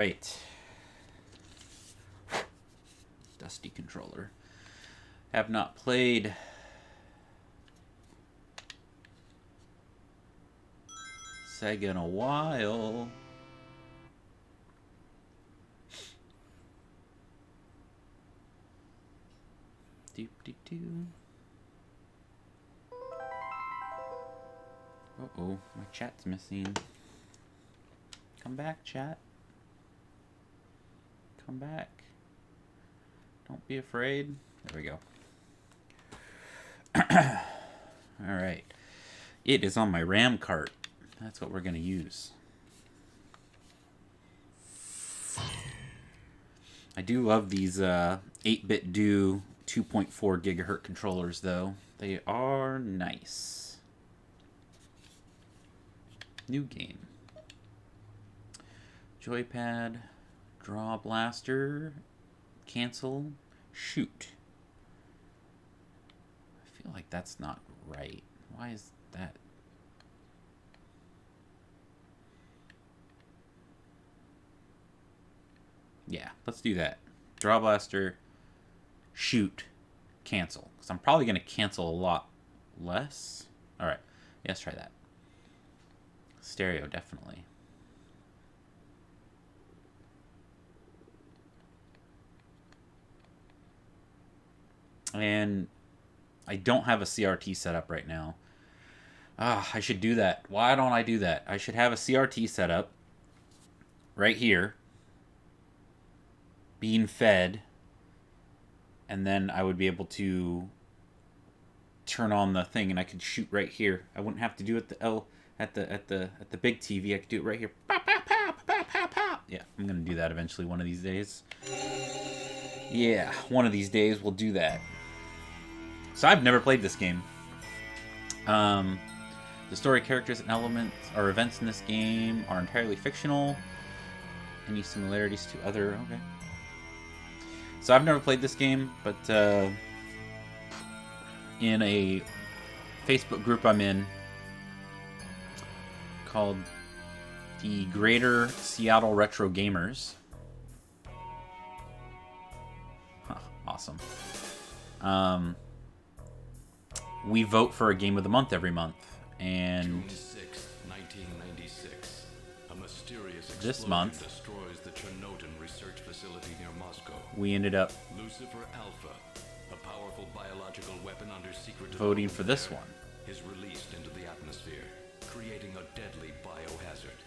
Right. Dusty controller. Have not played Sega in a while. Doop-de-doo. Uh-oh, my chat's missing. Come back, chat. Come back. Don't be afraid. There we go. Alright. It is on my RAM cart. That's what we're going to use. I do love these 8-bit do 2.4 gigahertz controllers, though. They are nice. New game. Joypad. Draw blaster. Cancel. Shoot. I feel like that's not right. Why is that? Yeah, let's do that. Draw blaster. Shoot. Cancel. Because I'm probably going to cancel a lot less. Alright. Yeah, let's try that. Stereo, definitely. And I don't have a CRT set up right now. I should do that. Why don't I do that? I should have a CRT set up right here, being fed, and then I would be able to turn on the thing, and I could shoot right here. I wouldn't have to do it at the big TV. I could do it right here. Pow, pow, pow, pow, pow, pow. Yeah, I'm gonna do that eventually one of these days. Yeah, one of these days we'll do that. So I've never played this game. The story, characters, and elements or events in this game are entirely fictional. Any similarities to other... Okay. So I've never played this game, but in a Facebook group I'm in called the Greater Seattle Retro Gamers. Huh, awesome. We vote for a game of the month every month, and June 6th, 1996, a mysterious this month destroys the Chernobyl research facility near Moscow. we ended up Lucifer Alpha, a powerful biological weapon under secret voting for this there, one. is released into the atmosphere, creating a deadly biohazard.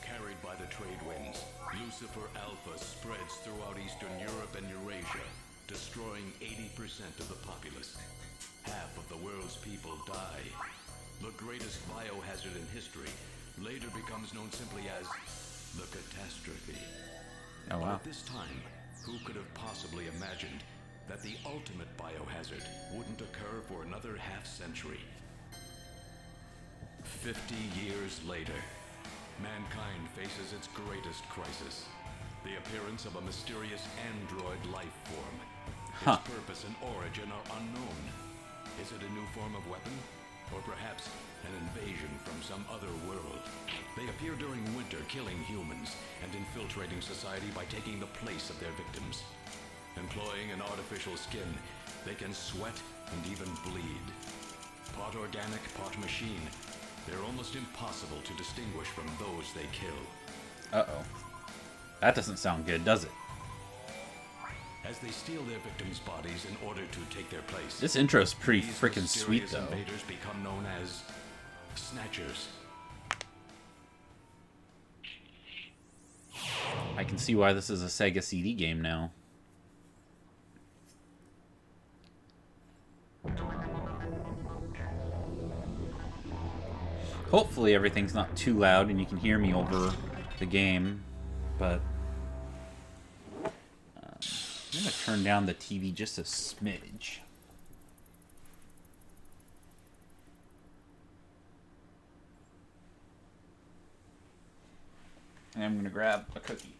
Carried by the trade winds, Lucifer Alpha spreads throughout Eastern Europe and Eurasia, destroying 80% of the populace. Half of the world's people die. The greatest biohazard in history later becomes known simply as the catastrophe. Oh wow. At this time, who could have possibly imagined that the ultimate biohazard wouldn't occur for another half-century? 50 years later, mankind faces its greatest crisis. The appearance of a mysterious android life form. Its purpose and origin are unknown. Is it a new form of weapon? Or perhaps an invasion from some other world? They appear during winter, killing humans and infiltrating society by taking the place of their victims. Employing an artificial skin, they can sweat and even bleed. Part organic, part machine, they're almost impossible to distinguish from those they kill. Uh-oh. That doesn't sound good, does it? As they steal their victims' bodies in order to take their place, This intro's pretty these freaking sweet, mysterious though. invaders become known as Snatchers. I can see why this is a Sega CD game now. Hopefully everything's not too loud and you can hear me over the game, but I'm going to turn down the TV just a smidge. And I'm going to grab a cookie.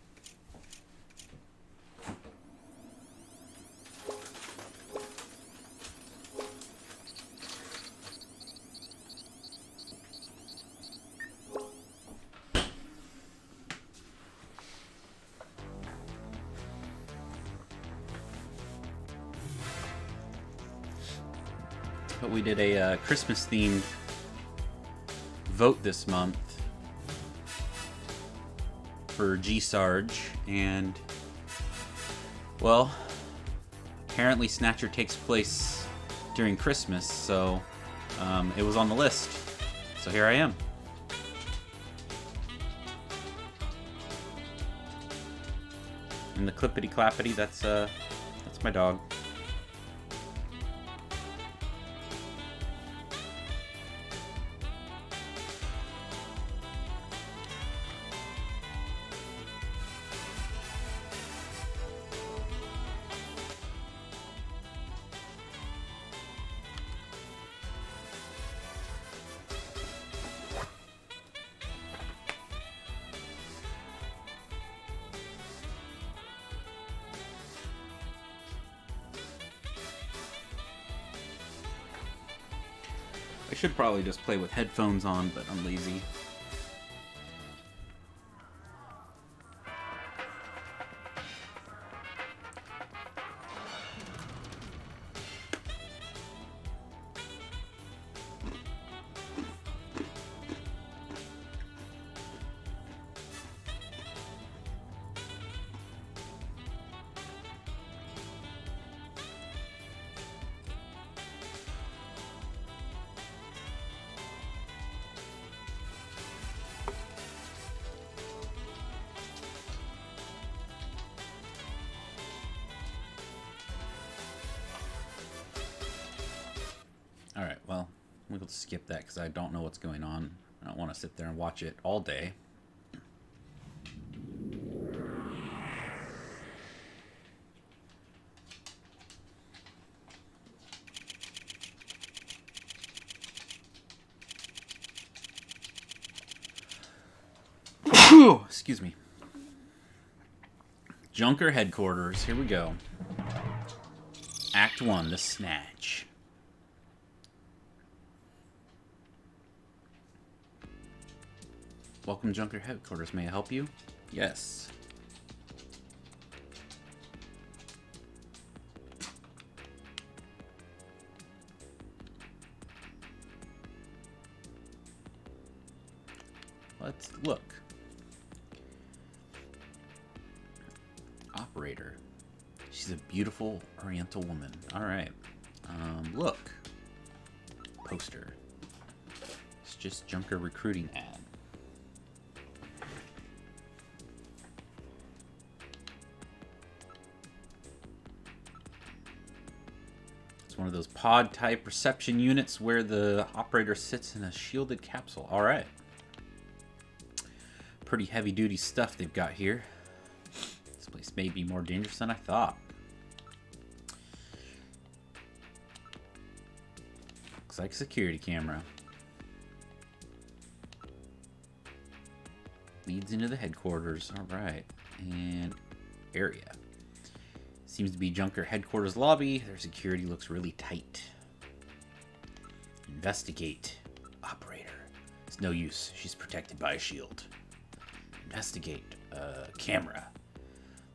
but we did a Christmas themed vote this month for GSARG, and well, apparently Snatcher takes place during Christmas, so it was on the list. So here I am. And the clippity clappity, that's my dog. I should probably just play with headphones on, but I'm lazy. Alright, well, we'll skip that because I don't know what's going on. I don't want to sit there and watch it all day. Excuse me. Junker Headquarters, here we go. Act 1, The Snatch. Welcome, Junker Headquarters. May I help you? Yes. Let's look. Operator. She's a beautiful Oriental woman. Alright. Look. Poster. It's just Junker recruiting ad. It's one of those pod type reception units where the operator sits in a shielded capsule. Alright. Pretty heavy duty stuff they've got here. This place may be more dangerous than I thought. Looks like a security camera. Leads into the headquarters. Alright. And area. Seems to be Junker Headquarters lobby. Their security looks really tight. Investigate. Operator. It's no use. She's protected by a shield. Investigate. Camera.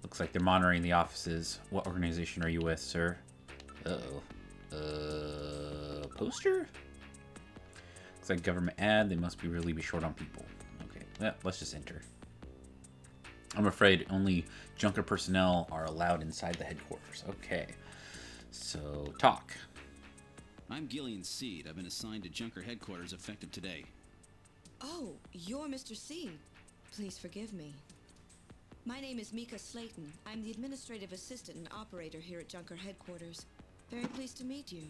Looks like they're monitoring the offices. What organization are you with, sir? Uh-oh. Poster? Looks like government ad. They must really be short on people. Okay, well, let's just enter. I'm afraid only Junker personnel are allowed inside the headquarters. Okay, so talk. I'm Gillian Seed. I've been assigned to Junker Headquarters effective today. Oh, you're Mr. Seed. Please forgive me. My name is Mika Slayton. I'm the administrative assistant and operator here at Junker Headquarters. Very pleased to meet you.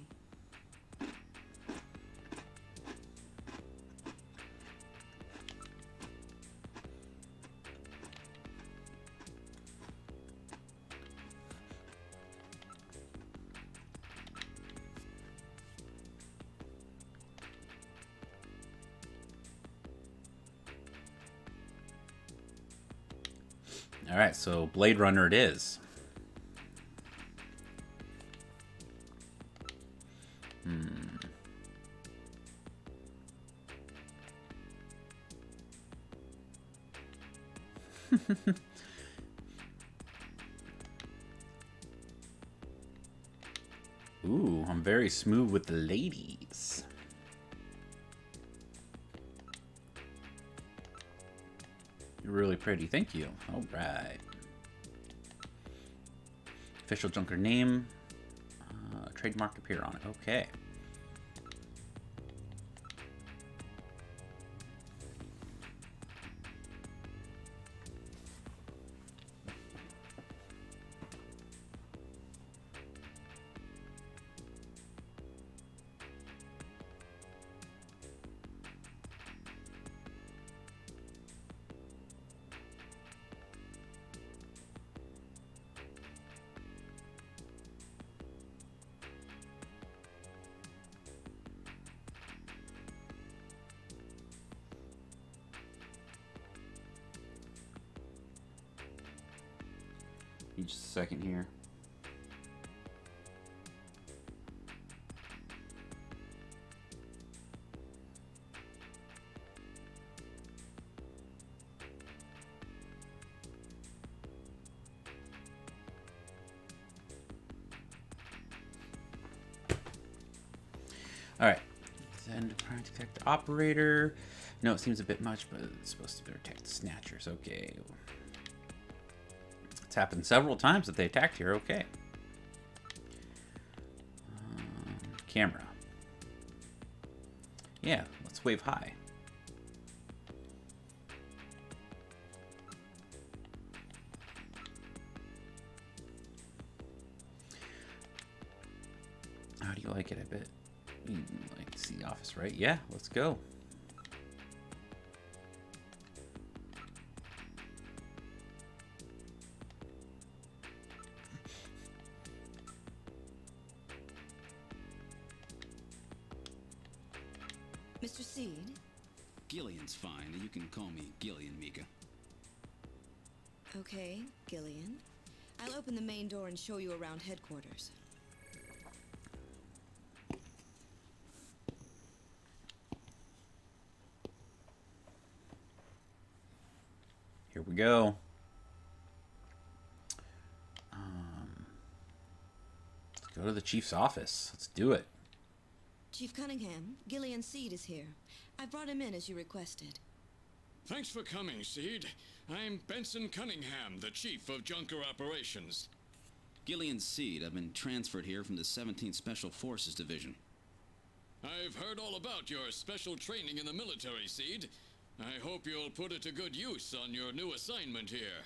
All right, so Blade Runner it is. Ooh, I'm very smooth with the lady. Yes. You're really pretty. Thank you. All right. Official junker name. Trademark appear on it. Okay. Just a second here. All right. Send prime detect operator. No, it seems a bit much, but it's supposed to detect the snatchers. Okay. It's happened several times that they attacked here. Okay. Camera. Yeah, let's wave high. How do you like it? I bet you like to see The Office, right? Yeah, let's go. Mr. Seed? Gillian's fine. You can call me Gillian, Mika. Okay, Gillian. I'll open the main door and show you around headquarters. Here we go. Let's go to the chief's office. Let's do it. Chief Cunningham, Gillian Seed is here. I brought him in as you requested. Thanks for coming, Seed. I'm Benson Cunningham, the Chief of Junker Operations. Gillian Seed. I've been transferred here from the 17th Special Forces Division. I've heard all about your special training in the military, Seed. I hope you'll put it to good use on your new assignment here.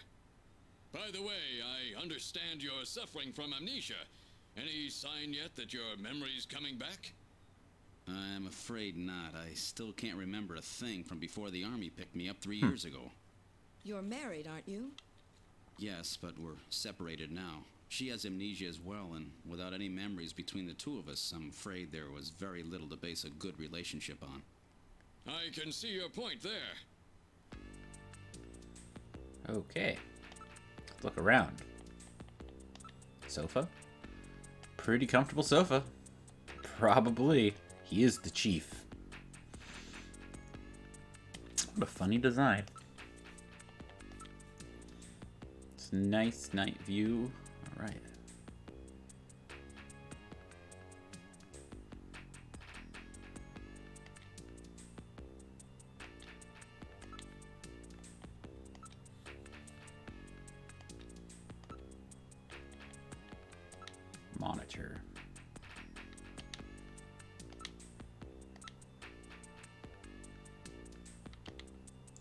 By the way, I understand you're suffering from amnesia. Any sign yet that your memory's coming back? I'm afraid not. I still can't remember a thing from before the Army picked me up 3 years ago. You're married, aren't you? Yes, but we're separated now. She has amnesia as well, and without any memories between the two of us, I'm afraid there was very little to base a good relationship on. I can see your point there. Okay. Let's look around. Sofa. Pretty comfortable sofa. Probably. He is the chief. What a funny design. It's a nice night view. All right. Monitor.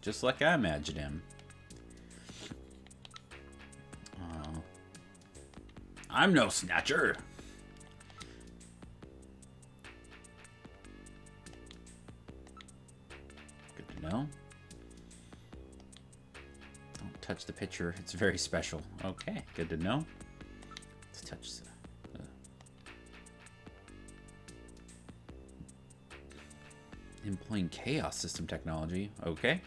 Just like I imagined him. I'm no snatcher. Good to know. Don't touch the picture. It's very special. Okay, good to know. Let's touch the employing chaos system technology. Okay.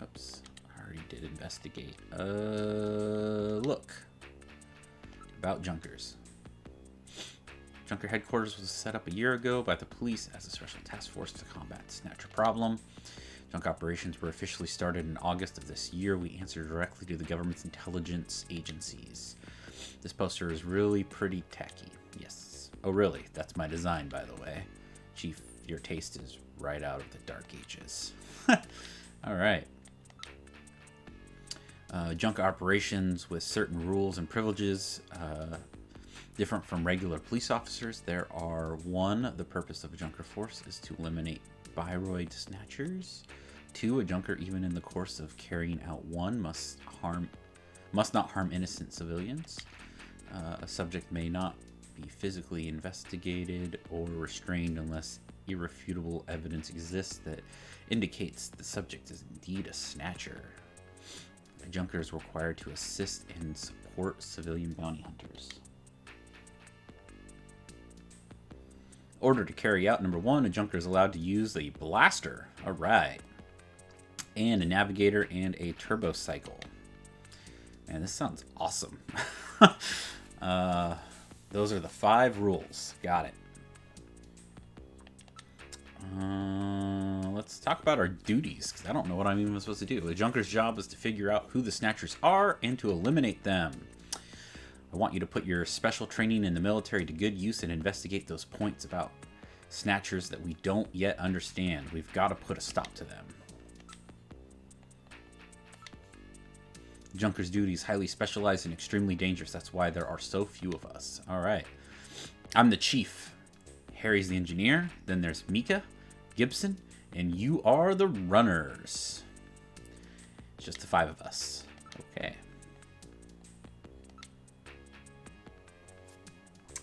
Oops. I already did investigate. Look. About Junkers. Junker headquarters was set up a year ago by the police as a special task force to combat the Snatcher problem. Junk operations were officially started in August of this year. We answer directly to the government's intelligence agencies. This poster is really pretty tacky. Yes. Oh, really? That's my design, by the way. Chief, your taste is right out of the Dark Ages. All right. Junk operations with certain rules and privileges, different from regular police officers. There are 1, the purpose of a junker force is to eliminate Biroid snatchers. 2, a junker, even in the course of carrying out one, must not harm innocent civilians. A subject may not be physically investigated or restrained unless irrefutable evidence exists that indicates the subject is indeed a snatcher. A junker is required to assist and support civilian bounty hunters. Order to carry out number 1, a junker is allowed to use a blaster. All right. And a navigator and a turbo cycle. Man, this sounds awesome. Those are the 5 rules. Got it. Let's talk about our duties, because I don't know what I'm even supposed to do. The junker's job is to figure out who the snatchers are and to eliminate them. I want you to put your special training in the military to good use and investigate those points about snatchers that we don't yet understand. We've got to put a stop to them. Junker's duty is highly specialized and extremely dangerous. That's why there are so few of us. All right. I'm the chief. Harry's the engineer. Then there's Mika, Gibson, and you are the runners. It's just the 5 of us. Okay.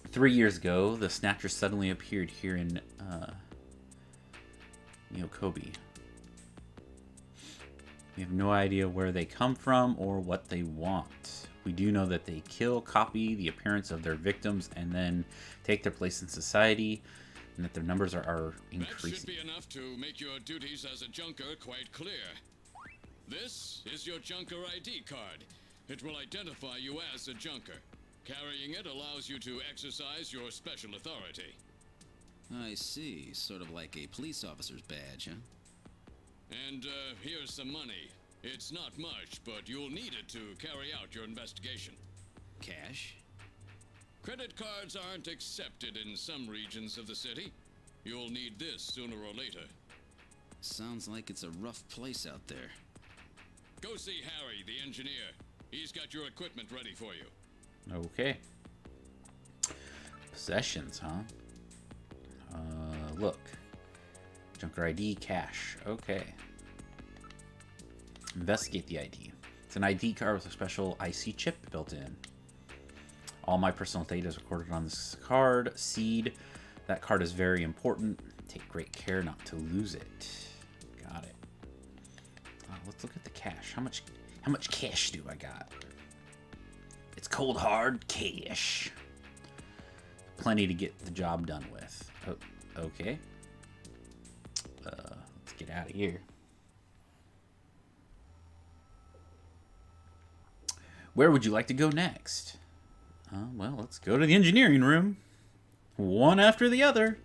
3 years ago, the Snatcher suddenly appeared here in Neokobi. We have no idea where they come from or what they want. We do know that they kill, copy the appearance of their victims, and then take their place in society, and that their numbers are increasing. That should be enough to make your duties as a junker quite clear. This is your junker ID card. It will identify you as a junker. Carrying it allows you to exercise your special authority. I see. Sort of like a police officer's badge, huh? And here's some money. It's not much, but you'll need it to carry out your investigation. Cash? Credit cards aren't accepted in some regions of the city. You'll need this sooner or later. Sounds like it's a rough place out there. Go see Harry, the engineer. He's got your equipment ready for you. Okay. Possessions, huh? Look. Junker ID, cash. Okay. Investigate the ID. It's an ID card with a special IC chip built in. All my personal data is recorded on this card. Seed. That card is very important. Take great care not to lose it. Got it. Let's look at the cash. How much cash do I got? It's cold hard cash. Plenty to get the job done with. Oh, okay. Let's get out of here. Where would you like to go next? Well, let's go to the engineering room. One after the other.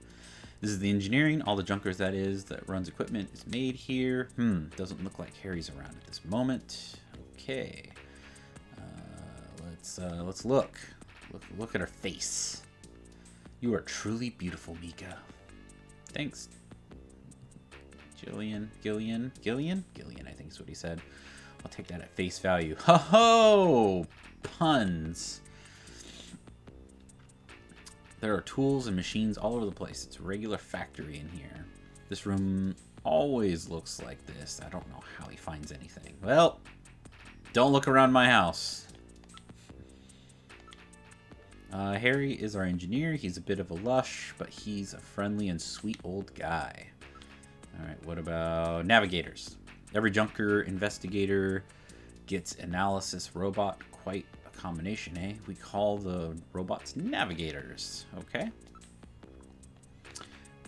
This is the engineering. All the junkers that runs equipment is made here. Doesn't look like Harry's around at this moment. Okay. Let's look. Look at her face. You are truly beautiful, Mika. Thanks. Gillian, I think is what he said. I'll take that at face value. Ho ho! Puns. There are tools and machines all over the place. It's a regular factory in here. This room always looks like this. I don't know how he finds anything. Well, don't look around my house. Harry is our engineer. He's a bit of a lush, but he's a friendly and sweet old guy. Alright, what about navigators? Every junker investigator gets analysis robot. Quite a combination, eh? We call the robots navigators. Okay.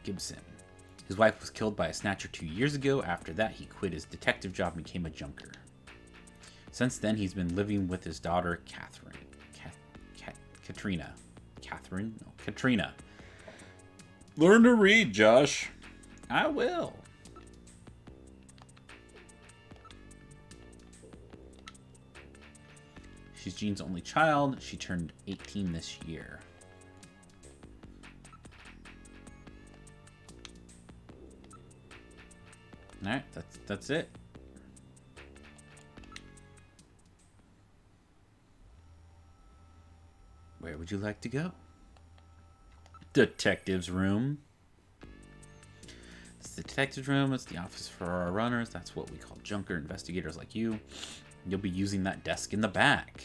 Gibson. His wife was killed by a snatcher 2 years ago. After that, he quit his detective job and became a junker. Since then, he's been living with his daughter, Katrina. Learn to read, Josh. I will. She's Jean's only child. She turned 18 this year. Alright, that's it. Where would you like to go? Detective's room. It's the detective's room. It's the office for our runners. That's what we call junker investigators like you. You'll be using that desk in the back.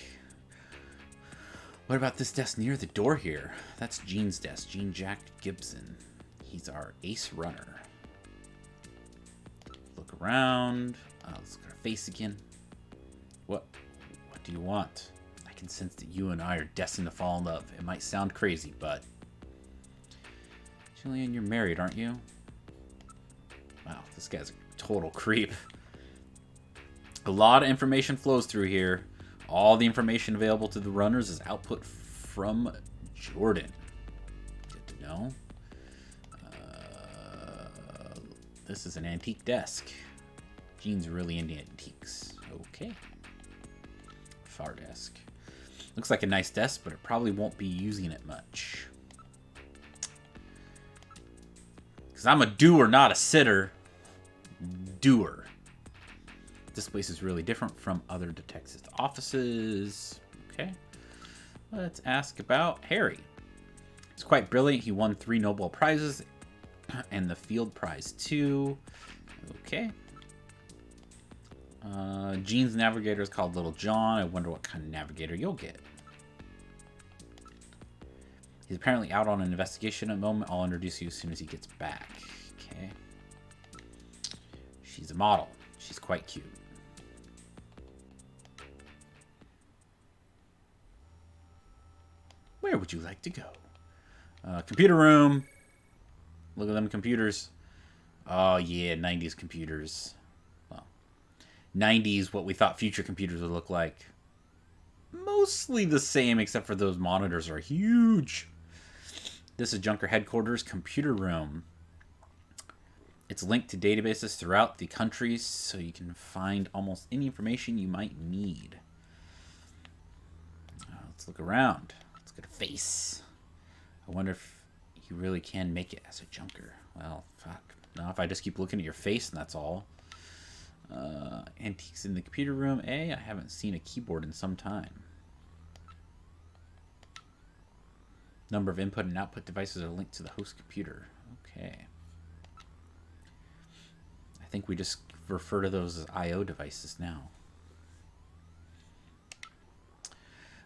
What about this desk near the door here? That's Gene's desk. Gene Jack Gibson. He's our ace runner. Look around. Let's look at her face again. What do you want? I can sense that you and I are destined to fall in love. It might sound crazy, but... Julian, you're married, aren't you? Wow, this guy's a total creep. A lot of information flows through here. All the information available to the runners is output from Jordan. Good to know. This is an antique desk. Gene's really into antiques. Okay. Far desk. Looks like a nice desk, but it probably won't be using it much. Because I'm a doer, not a sitter. Doer. This place is really different from other detectives' offices. Okay. Let's ask about Harry. He's quite brilliant. He won 3 Nobel Prizes and the Field Prize too. Okay. Gene's navigator is called Little John. I wonder what kind of navigator you'll get. He's apparently out on an investigation at the moment. I'll introduce you as soon as he gets back. Okay. She's a model. She's quite cute. Where would you like to go? Computer room. Look at them computers. Oh, yeah, 90s computers. Well, 90s, what we thought future computers would look like. Mostly the same, except for those monitors are huge. This is Junker Headquarters Computer Room. It's linked to databases throughout the country, so you can find almost any information you might need. Let's look around. Let's get a face. I wonder if you really can make it as a junker. Well, fuck. Now if I just keep looking at your face and that's all. Antiques in the computer room. I haven't seen a keyboard in some time. Number of input and output devices are linked to the host computer. Okay. I think we just refer to those as I/O devices now.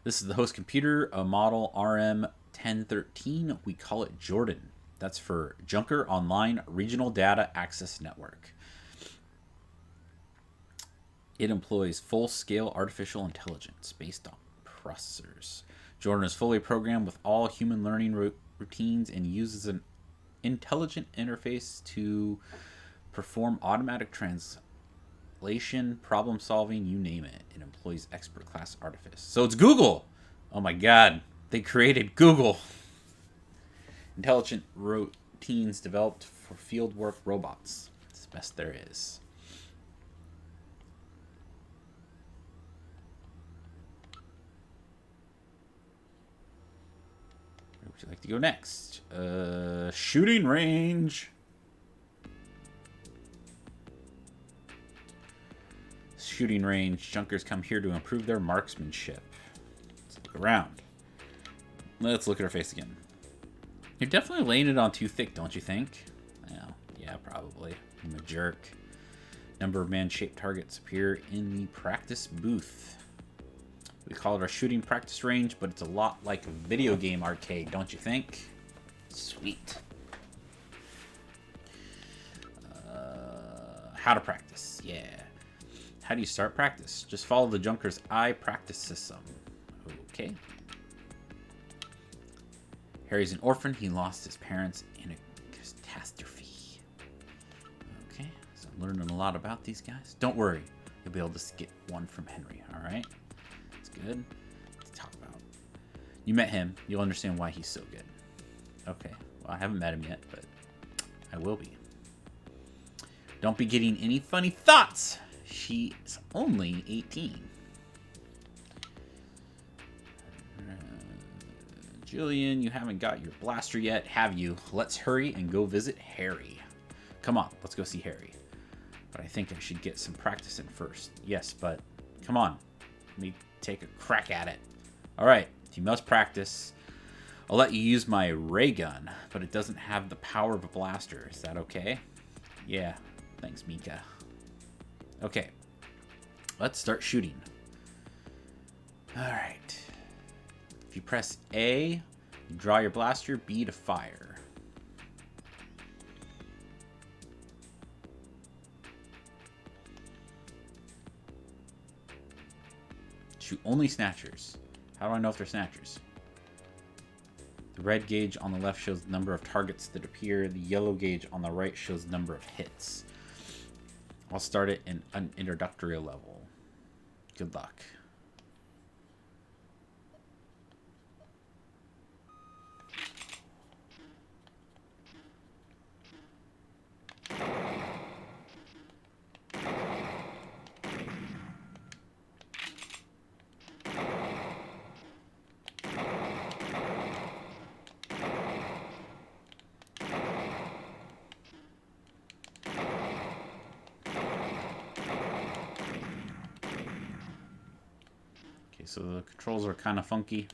This is the host computer, a model RM1013. We call it Jordan. That's for Junker Online Regional Data Access Network. It employs full-scale artificial intelligence based on processors. Jordan is fully programmed with all human learning routines and uses an intelligent interface to perform automatic translation, problem solving, you name it. It employs expert class artifice. So it's Google! Oh my god, they created Google! Intelligent routines developed for fieldwork robots. It's the best there is. Where would you like to go next? Shooting range. Shooting range. Junkers come here to improve their marksmanship. Let's look around. Let's look at her face again. You're definitely laying it on too thick, don't you think? Well, yeah, probably. I'm a jerk. Number of man-shaped targets appear in the practice booth. We call it our shooting practice range, but it's a lot like a video game arcade, don't you think? Sweet. How to practice. Yeah. How do you start practice? Just follow the Junker's eye practice system. Okay. Harry's an orphan. He lost his parents in a catastrophe. Okay. So I'm learning a lot about these guys. Don't worry. You'll be able to get one from Henry. All right. That's good. Let's talk about. You met him. You'll understand why he's so good. Okay. Well, I haven't met him yet, but I will be. Don't be getting any funny thoughts. She's only 18. Jillian, you haven't got your blaster yet, have you? Let's hurry and go visit Harry. Come on, let's go see Harry. But I think I should get some practice in first. Yes, but come on. Let me take a crack at it. Alright, you must practice. I'll let you use my ray gun, but it doesn't have the power of a blaster. Is that okay? Yeah, thanks, Mika. Okay, let's start shooting. Alright. If you press A, you draw your blaster, B to fire. Shoot only snatchers. How do I know if they're snatchers? The red gauge on the left shows the number of targets that appear. The yellow gauge on the right shows the number of hits. I'll start it in an introductory level. Good luck. So the controls are kind of funky.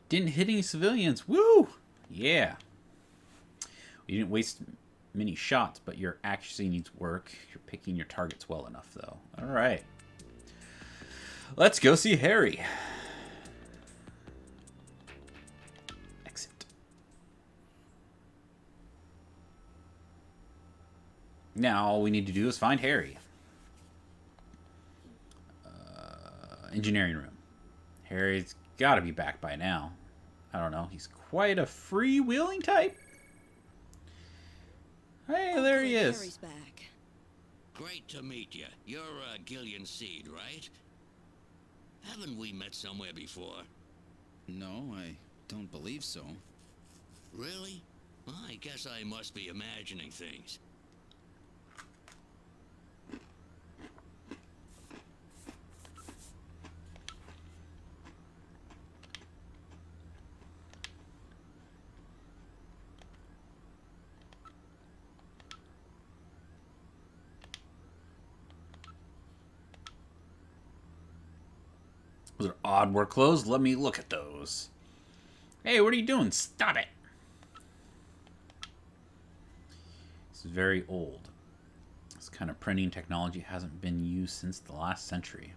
Didn't hit any civilians. Woo! Yeah. You didn't waste many shots, but your accuracy needs work. You're picking your targets well enough, though. All right. Let's go see Harry. Now all we need to do is find Harry. Engineering room. Harry's got to be back by now. I don't know. He's quite a freewheeling type. Hey, there he is. Harry's back. Great to meet you. You're Gillian Seed, right? Haven't we met somewhere before? No, I don't believe so. Really? Well, I guess I must be imagining things. Those are odd work clothes. Let me look at those. Hey, what are you doing? Stop it. This is very old. This kind of printing technology hasn't been used since the last century.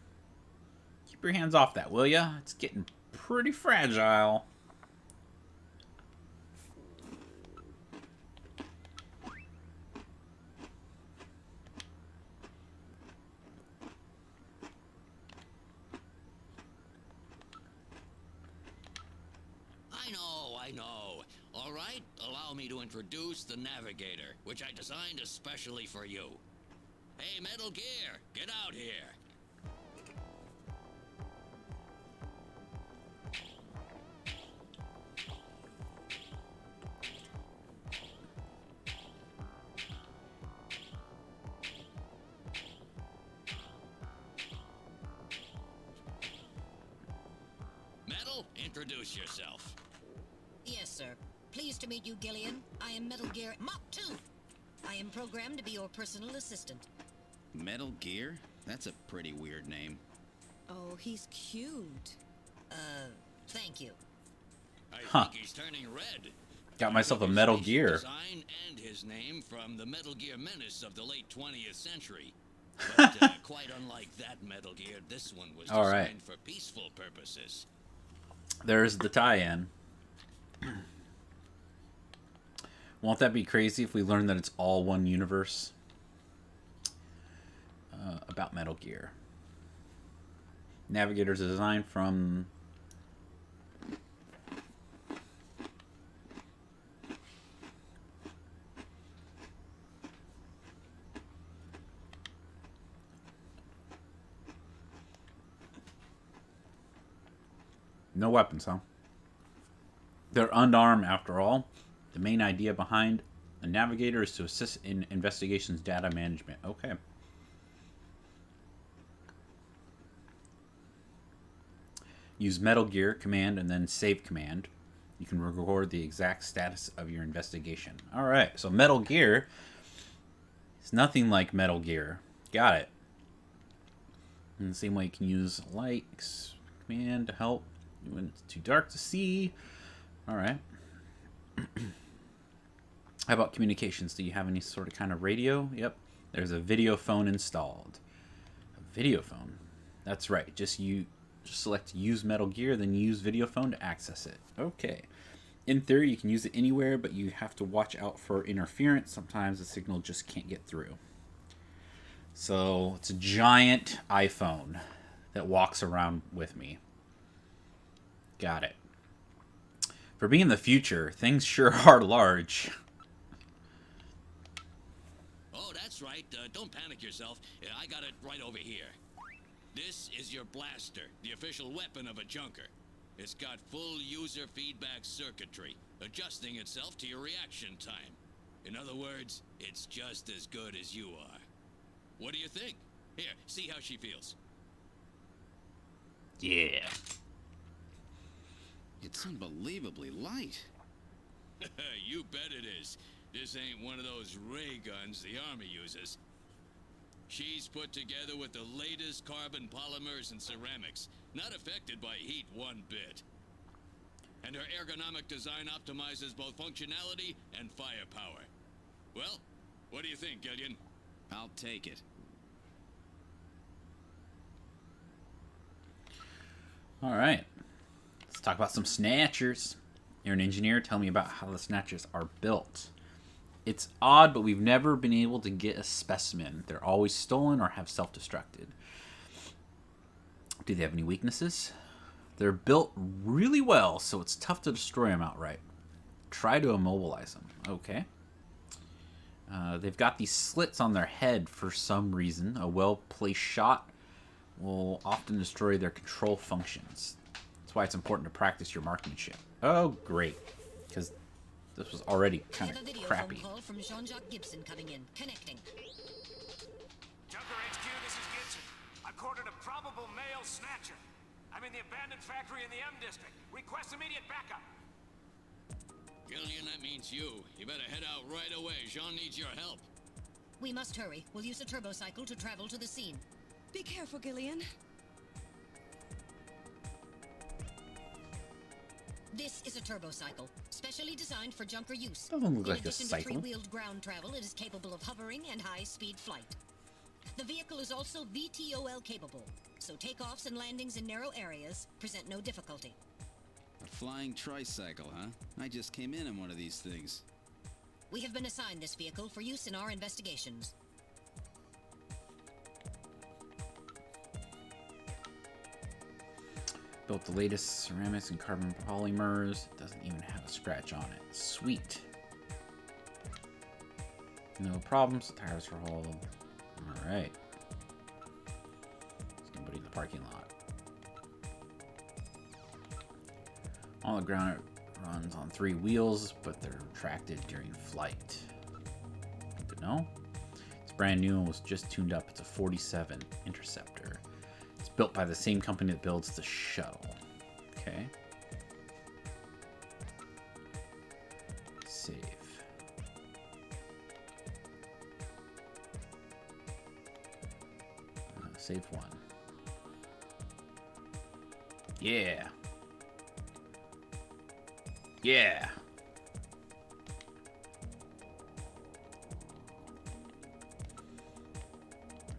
Keep your hands off that, will ya? It's getting pretty fragile. I know. All right, allow me to introduce the Navigator, which I designed especially for you. Hey, Metal Gear, get out here. Metal, introduce yourself. Yes, sir. Pleased to meet you, Gillian. I am Metal Gear Mach 2. I am programmed to be your personal assistant. Metal Gear? That's a pretty weird name. Oh, he's cute. Thank you. I think he's turning red. Got myself a His Metal station Gear. Design and his name from the Metal Gear Menace of the late 20th century. But quite unlike that Metal Gear, this one was All designed right. for peaceful purposes. There's the tie-in. Won't that be crazy if we learn that it's all one universe? About Metal Gear. Navigator's design from... No weapons, huh? They're unarmed after all. The main idea behind a navigator is to assist in investigations data management. Okay. Use Metal Gear command and then save command. You can record the exact status of your investigation. Alright, so Metal Gear is nothing like Metal Gear. Got it. In the same way, you can use light command to help when it's too dark to see. Alright. How about communications? Do you have any sort of kind of radio? Yep. There's a video phone installed. A video phone? That's right. Just select use Metal Gear, then use video phone to access it. Okay. In theory, you can use it anywhere, but you have to watch out for interference. Sometimes the signal just can't get through. So it's a giant iPhone that walks around with me. Got it. For being the future, things sure are large. Oh, that's right. Don't panic yourself. I got it right over here. This is your blaster, the official weapon of a junker. It's got full user feedback circuitry, adjusting itself to your reaction time. In other words, it's just as good as you are. What do you think? Here, see how she feels. Yeah. It's unbelievably light. You bet it is. This ain't one of those ray guns the Army uses. She's put together with the latest carbon polymers and ceramics, not affected by heat one bit. And her ergonomic design optimizes both functionality and firepower. Well, what do you think, Gillian? I'll take it. All right. Let's talk about some Snatchers. You're an engineer. Tell me about how the Snatchers are built. It's odd, but we've never been able to get a specimen. They're always stolen or have self-destructed. Do they have any weaknesses? They're built really well, so it's tough to destroy them outright. Try to immobilize them. Okay. They've got these slits on their head for some reason. A well-placed shot will often destroy their control functions. That's why it's important to practice your marksmanship. Oh, great. Because this was already kind of crappy. Phone call from Jean-Jacques Gibson coming in. Connecting. Junker HQ, this is Gibson. I've cornered a probable male snatcher. I'm in the abandoned factory in the M district. Request immediate backup. Gillian, that means you. You better head out right away. Jean needs your help. We must hurry. We'll use a turbocycle to travel to the scene. Be careful, Gillian. This is a turbocycle, specially designed for junker use. Doesn't look In like a addition to cycle. three-wheeled ground travel, it is capable of hovering and high-speed flight. The vehicle is also VTOL capable, so takeoffs and landings in narrow areas present no difficulty. A flying tricycle, huh? I just came in on one of these things. We have been assigned this vehicle for use in our investigations. Built the latest ceramics and carbon polymers. It doesn't even have a scratch on it. Sweet. No problems. The tires are all... Alright. There's nobody in the parking lot. On the ground, it runs on 3 wheels, but they're retracted during flight. Good to know. It's brand new and was just tuned up. It's a 47 Interceptor. It's built by the same company that builds the shuttle. Okay. Save. Save 1. Yeah. Yeah.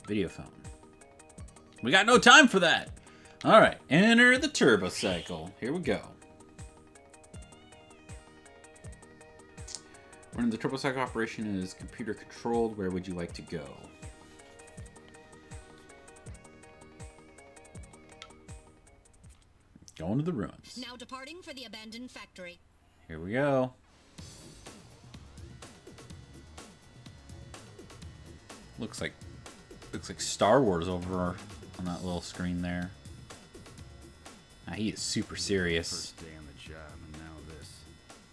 Video phone. We got no time for that. All right, enter the turbocycle. Here we go. Running the turbocycle operation is computer controlled. Where would you like to go? Going to the ruins. Now departing for the abandoned factory. Here we go. Looks like Star Wars over on that little screen there. Now he is super serious. First day on the job, and now this.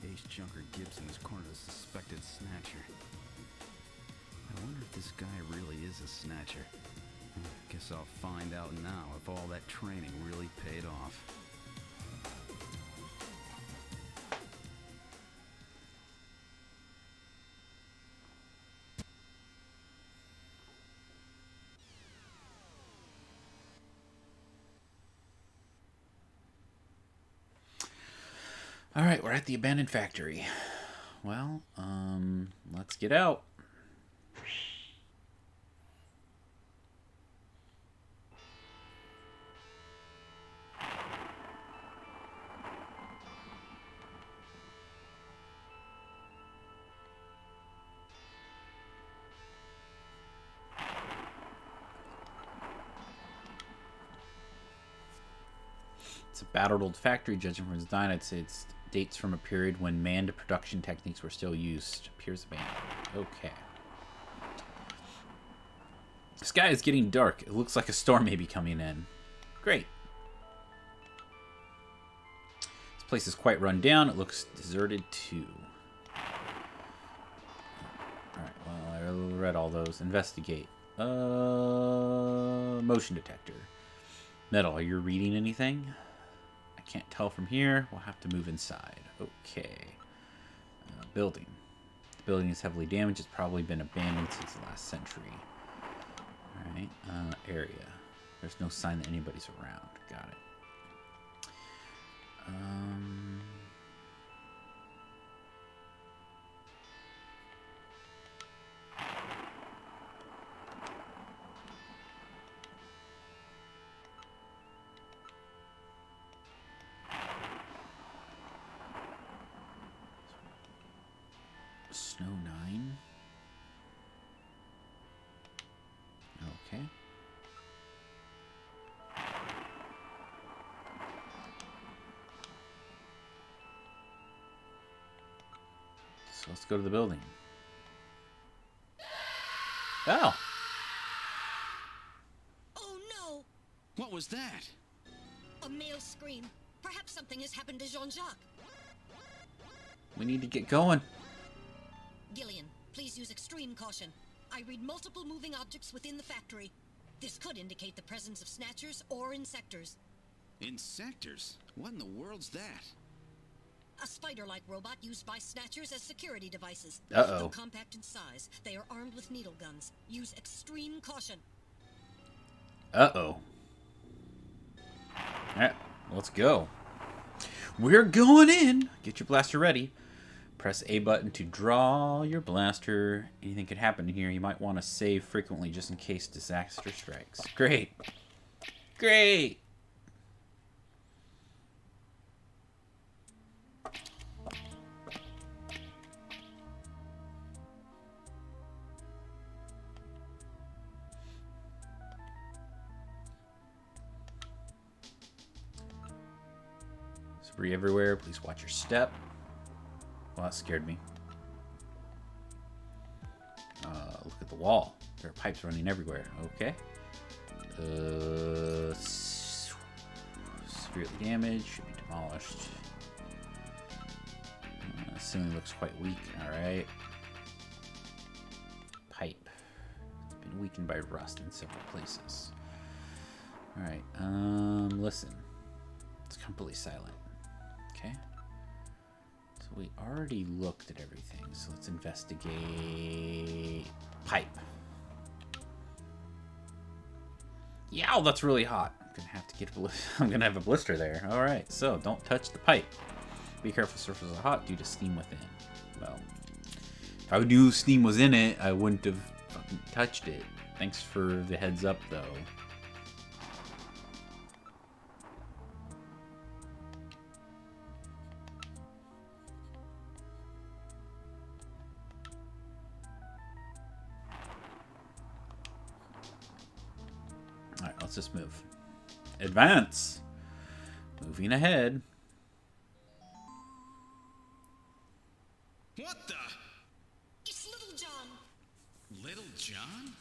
Ace Junker Gibson has cornered a suspected snatcher. I wonder if this guy really is a snatcher. Guess I'll find out now if all that training really paid off. All right, we're at the abandoned factory. Well, let's get out. It's a battered old factory, judging from its design. I'd say it dates from a period when manned production techniques were still used. Appears abandoned. Okay. The sky is getting dark. It looks like a storm may be coming in. Great. This place is quite run down. It looks deserted too. Alright, well, I read all those. Investigate. Motion detector. Metal, are you reading anything? I can't tell from here. We'll have to move inside. Okay. Building. The building is heavily damaged. It's probably been abandoned since the last century. Alright. Area. There's no sign that anybody's around. Got it. Snow 9. Okay. So let's go to the building. Oh. Oh no! What was that? A male scream. Perhaps something has happened to Jean-Jacques. We need to get going. Gillian, please use extreme caution. I read multiple moving objects within the factory. This could indicate the presence of snatchers or insectors. Insectors? What in the world's that? A spider-like robot used by snatchers as security devices. Uh-oh. Though compact in size, they are armed with needle guns. Use extreme caution. Uh-oh. Alright, let's go. We're going in. Get your blaster ready. Press A button to draw your blaster. Anything could happen here. You might want to save frequently just in case disaster strikes. Great. Great. Debris everywhere. Please watch your step. Well, that scared me. Look at the wall. There are pipes running everywhere. Okay. Severely damaged. Should be demolished. Ceiling looks quite weak. Alright. Pipe. It's been weakened by rust in several places. Alright. Listen. It's completely silent. Okay. So we already looked at everything. So let's investigate pipe. Yeah, that's really hot. I'm gonna have a blister there. All right. So don't touch the pipe. Be careful. Surfaces are hot due to steam within. Well, if I knew steam was in it, I wouldn't have fucking touched it. Thanks for the heads up, though. Alright, let's just move. Advance! Moving ahead. What the? It's Little John. Little John?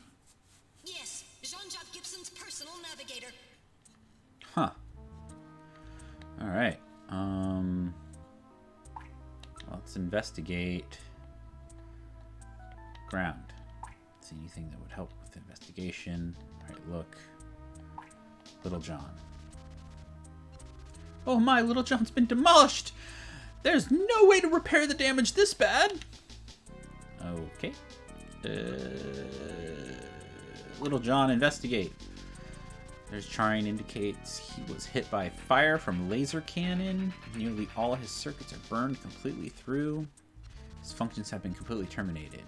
Yes, Jean-Jacques Gibson's personal navigator. Huh. Alright. investigate ground. See anything that would help with investigation. Alright, look. Little John. Oh my, Little John's been demolished! There's no way to repair the damage this bad! Okay. Little John, investigate. There's charring indicates he was hit by fire from a laser cannon. Nearly all of his circuits are burned completely through. His functions have been completely terminated.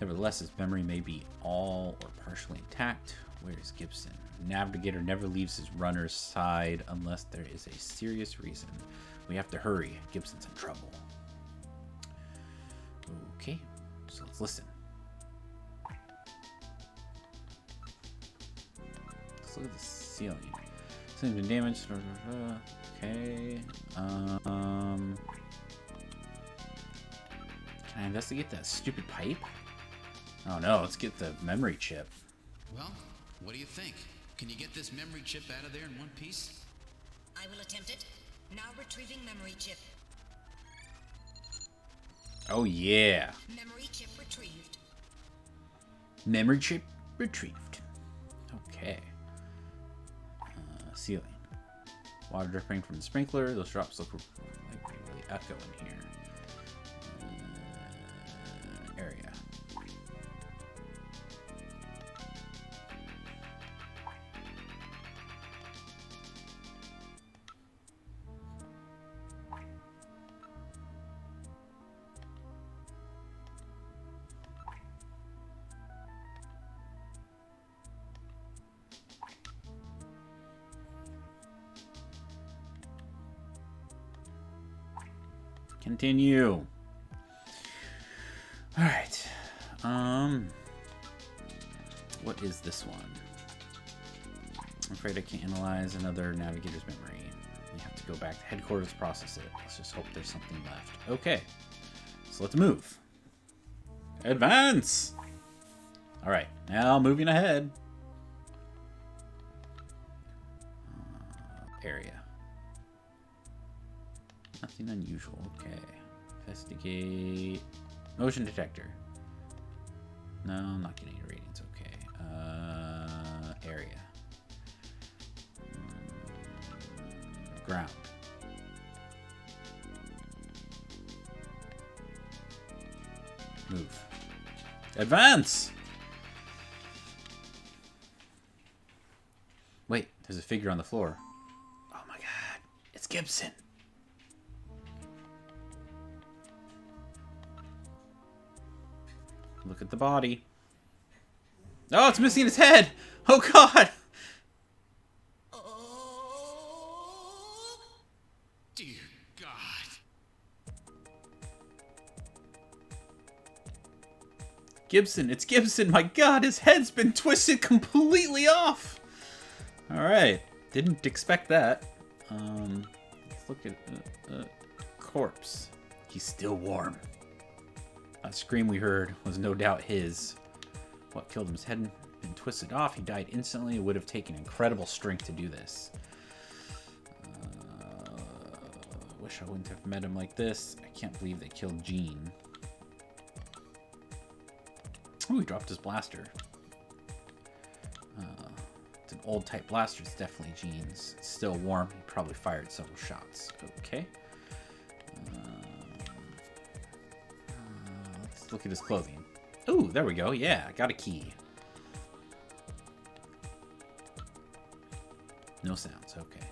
Nevertheless, his memory may be all or partially intact. Where is Gibson? Navigator never leaves his runner's side unless there is a serious reason. We have to hurry. Gibson's in trouble. Okay, so let's listen. Let's look at the ceiling. Ceiling's been damaged. Okay. Can I investigate that stupid pipe? Oh no, let's get the memory chip. Well, what do you think? Can you get this memory chip out of there in one piece? I will attempt it. Now retrieving memory chip. Oh yeah. Memory chip retrieved. Memory chip retrieved. Okay. Ceiling. Water dripping from the sprinkler. Those drops look like they really echo in here. Area. Continue. All right. What is this one? I'm afraid I can't analyze another navigator's memory. We have to go back to headquarters to process it. Let's just hope there's something left. Okay. So let's move. Advance! All right. Now moving ahead. Area. Nothing unusual. Okay. Investigate. Motion detector. No, I'm not getting any ratings. Okay. Area. Ground. Move. Advance! Wait, there's a figure on the floor. Oh my god. It's Gibson. Look at the body. Oh, it's missing its head! Oh god! Oh, dear God. Gibson, it's Gibson! My god, his head's been twisted completely off! Alright, didn't expect that. Let's look at corpse. He's still warm. That scream we heard was no doubt his. What killed him? His head had been twisted off. He died instantly. It would have taken incredible strength to do this. Wish I wouldn't have met him like this. I can't believe they killed Gene. Oh, he dropped his blaster. It's an old type blaster. It's definitely Gene's. It's still warm. He probably fired several shots. Okay. Let's look at his clothing. Ooh, there we go. Yeah, I got a key. No sounds. Okay.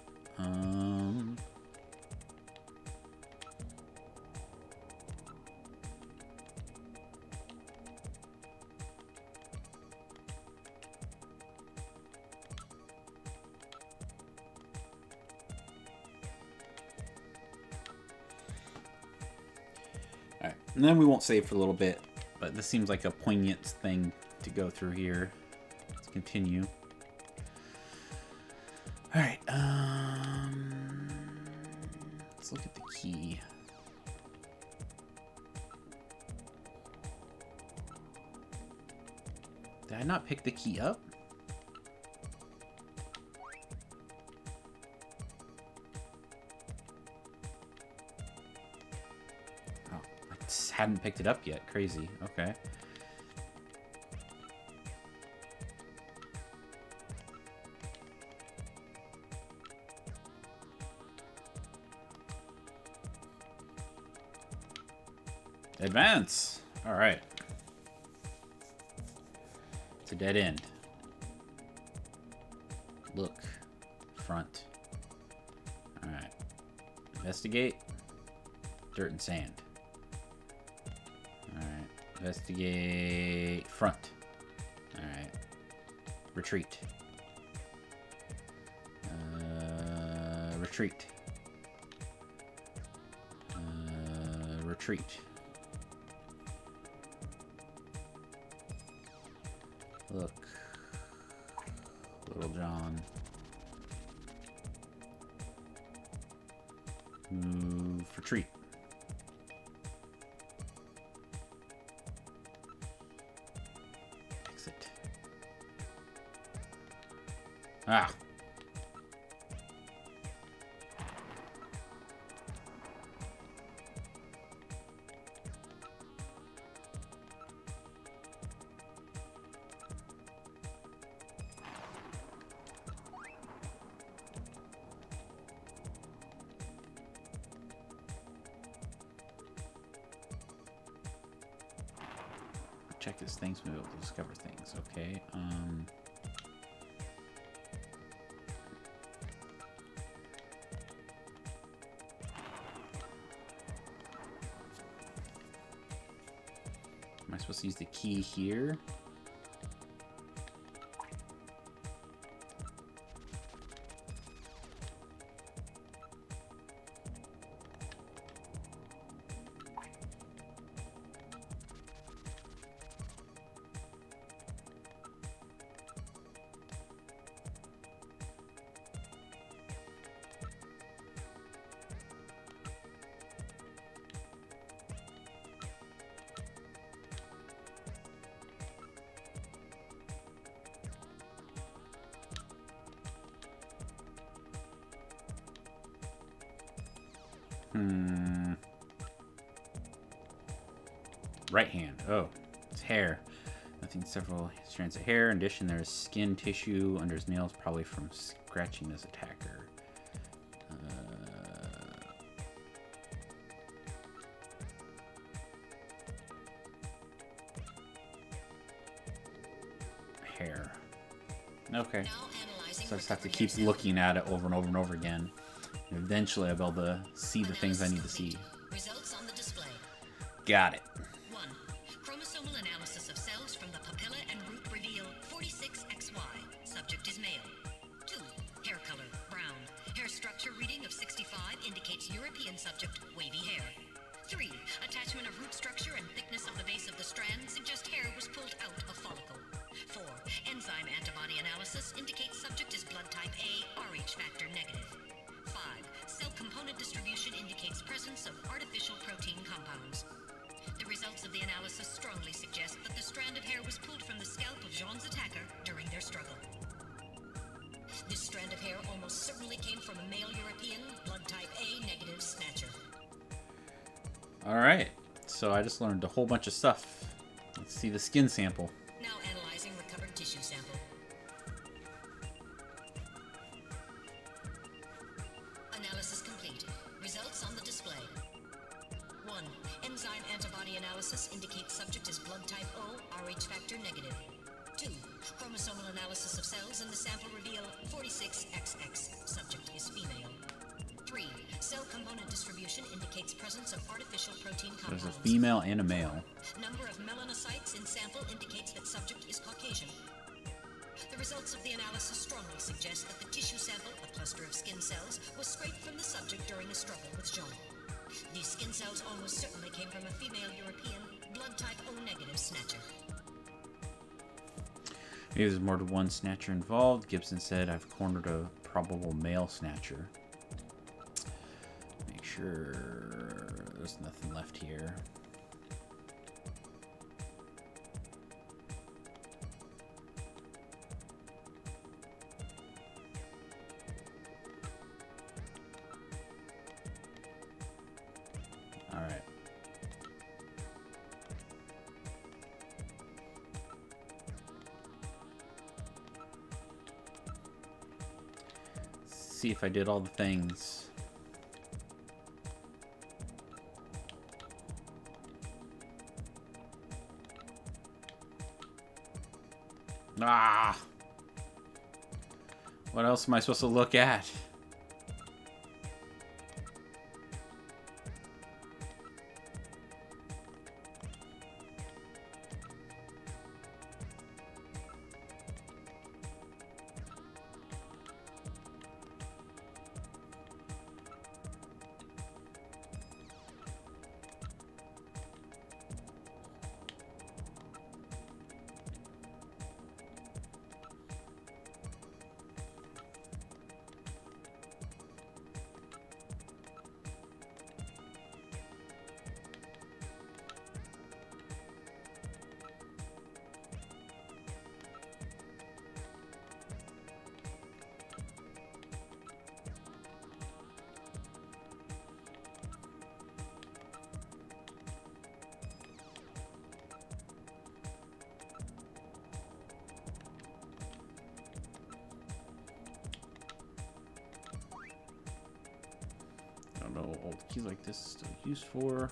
Alright, and then we won't save for a little bit, but this seems like a poignant thing to go through here. Let's continue. Alright, let's look at the key. Did I not pick the key up? hadn't picked it up yet. Crazy. Okay. Advance! Alright. It's a dead end. Look. Front. Alright. Investigate. Dirt and sand. Alright. Investigate. Front. Alright. Retreat. Retreat. Retreat. Look. Little John. Move. Retreat. Exit. Ah. Check his things, we'll be able to discover things. Okay. Am I supposed to use the key here? Right hand. Oh, it's hair. Nothing. Several strands of hair. In addition, there's skin tissue under his nails, probably from scratching his attacker. Hair. Okay. So I just have to keep looking at it over and over and over again. And eventually I'll be able to see the things I need to see. Results on the display. Got it. 1. Chromosomal analysis of cells from the papilla and root reveal 46XY. Subject is male. 2. Hair color, brown. Hair structure reading of 65 indicates European subject, wavy hair. 3. Attachment of root structure and thickness of the base of the strand suggest hair was pulled out of follicle. 4. Enzyme antibody analysis indicates subject is blood type A, Rh factor negative. 5. Cell component distribution indicates presence of artificial protein compounds. The results of the analysis strongly suggest that the strand of hair was pulled from the scalp of Jean's attacker during their struggle. This strand of hair almost certainly came from a male European, blood type A negative Snatcher. Alright, so I just learned a whole bunch of stuff. Let's see the skin sample. Now analyzing recovered tissue sample. Analysis complete. Results on the display. 1. Enzyme antibody analysis indicates subject is blood type O, Rh factor negative. 2. Chromosomal analysis of cells in the sample reveal 46XX. Subject is female. 3. Cell component distribution indicates presence of artificial protein compounds. There's a female and a male. Number of melanocytes in sample indicates that subject is Caucasian. The results of the analysis strongly suggest that the tissue sample, a cluster of skin cells, was scraped from the subject during a struggle with Jean. These skin cells almost certainly came from a female European, blood type O negative Snatcher. Maybe there's more than one Snatcher involved. Gibson said, I've cornered a probable male Snatcher. Make sure there's nothing left here. Alright. see if I did all the things. Ah! What else am I supposed to look at? I don't know what old keys like this is still used for.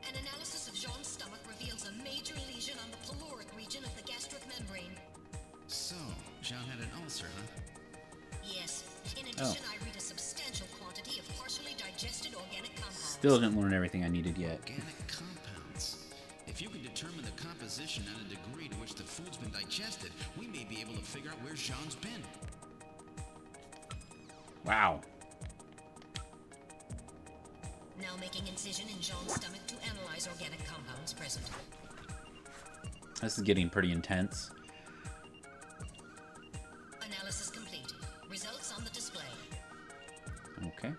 An analysis of Jean's stomach reveals a major lesion on the caloric region of the gastric membrane. So, Jean had an ulcer, huh? Yes. In addition, I read a substantial quantity of partially digested organic compounds. Still didn't learn everything I needed yet. Organic compounds. If you can determine the composition and a degree to which the food's been digested, we may be able to figure out where Jean's been. Wow. Now making incision in Jean's stomach to analyze organic compounds present. This is getting pretty intense. Analysis complete. Results on the display. Okay.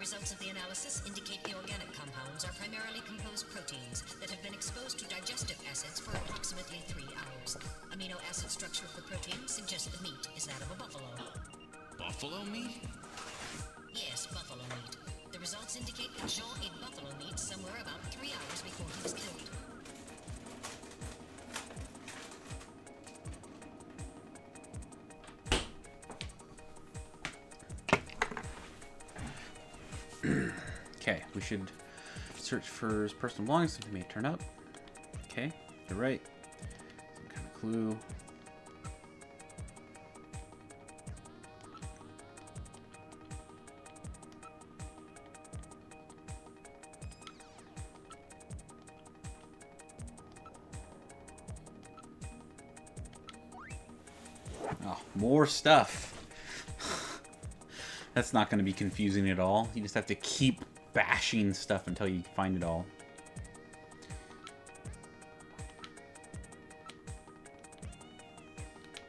Results of the analysis indicate the organic compounds are primarily composed proteins that have been exposed to digestive acids for approximately 3 hours. Amino acid structure of the protein suggests the meat is that of a buffalo. Buffalo meat? Yes, buffalo meat. The results indicate that Jean ate buffalo meat somewhere about 3 hours before he was killed. Okay, we should search for his personal belongings. Something may turn up. Okay, you're right. Some kind of clue. Oh, more stuff. That's not going to be confusing at all. You just have to keep bashing stuff until you find it all.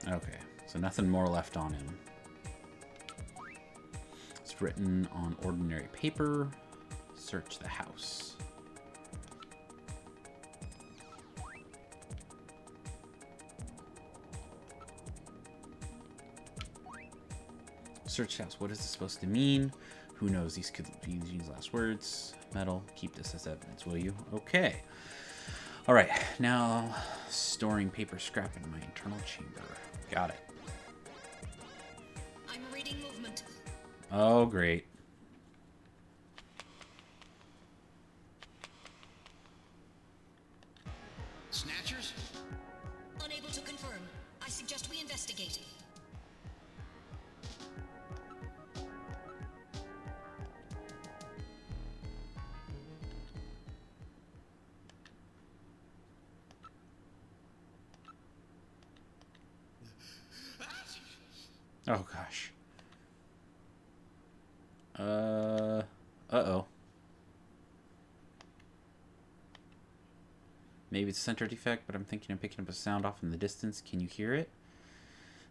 Okay, so nothing more left on him. It's written on ordinary paper. Search the house. Search house. What is this supposed to mean? Who knows? These could be these last words. Metal. Keep this as evidence, will you? Okay. All right. Now, storing paper scrap in my internal chamber. Got it. I'm reading movement. Oh, great. Snatchers? Unable to confirm. I suggest we investigate. Oh, gosh. Uh-oh. Maybe it's a center defect, but I'm thinking I'm picking up a sound off in the distance. Can you hear it?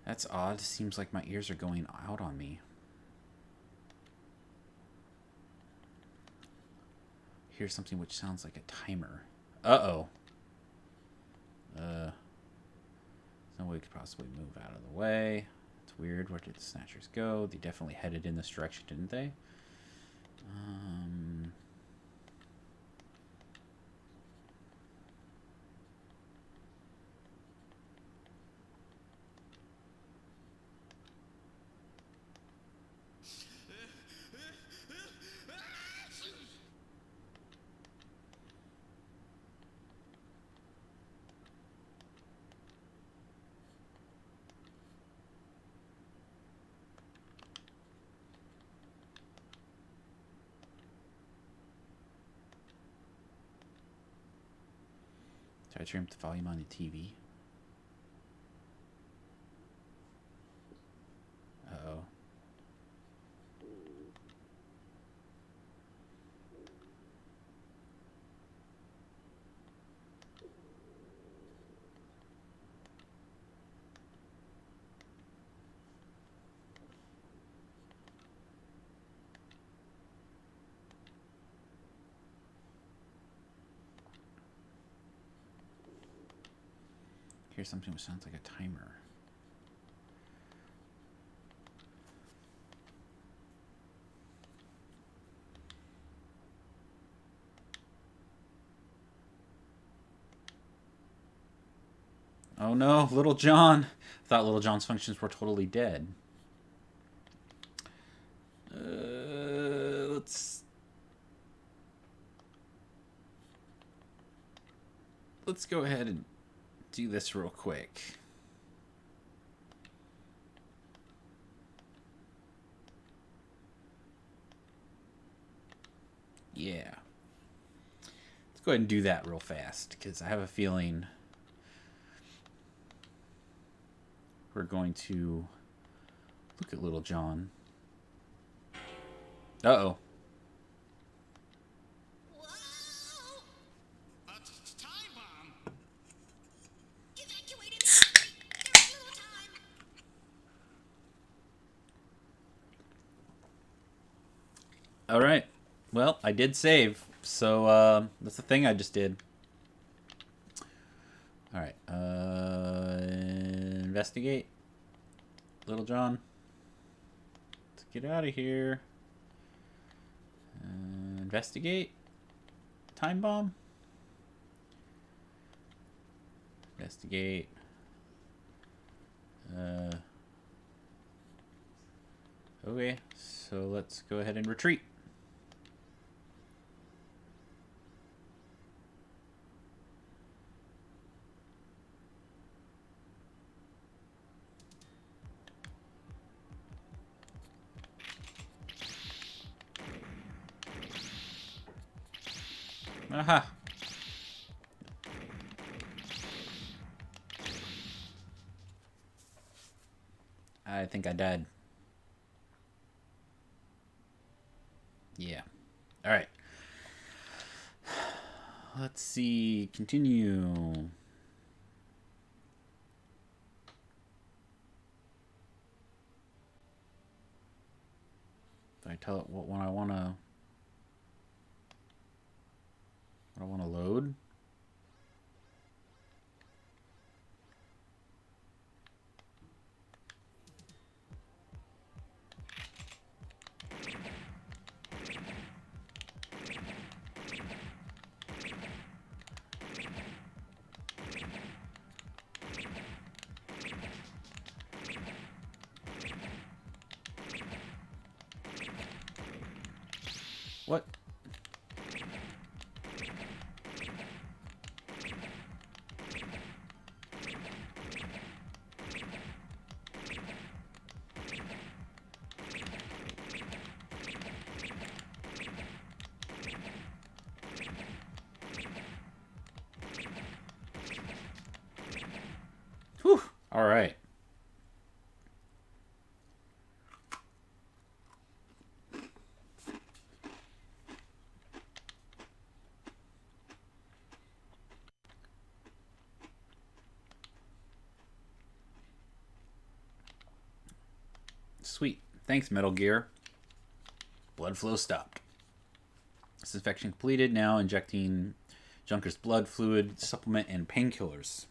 That's odd. Seems like my ears are going out on me. Here's something which sounds like a timer. Uh-oh. No way we could possibly move out of the way. It's weird. Where did the Snatchers go? They definitely headed in this direction, didn't they? Did I turn up the volume on the TV? Uh-oh. Here's something that sounds like a timer. Oh no, Little John. I thought Little John's functions were totally dead. Let's go ahead and do this real quick. Yeah. Let's go ahead and do that real fast, because I have a feeling we're going to look at Little John. Uh-oh. Time bomb. Evacuate immediately. There is little time. All right. Well, I did save, so that's the thing I just did. All right. Investigate. Little John. Let's get out of here. Investigate. Time bomb. Investigate. Okay, so let's go ahead and retreat. Aha. I think I died. Yeah. All right. Let's see. Continue. If I tell it what one I want to load. What? Whew. All right. Sweet. Thanks, Metal Gear. Blood flow stopped. Disinfection completed. Now injecting Junker's blood, fluid, supplement, and painkillers.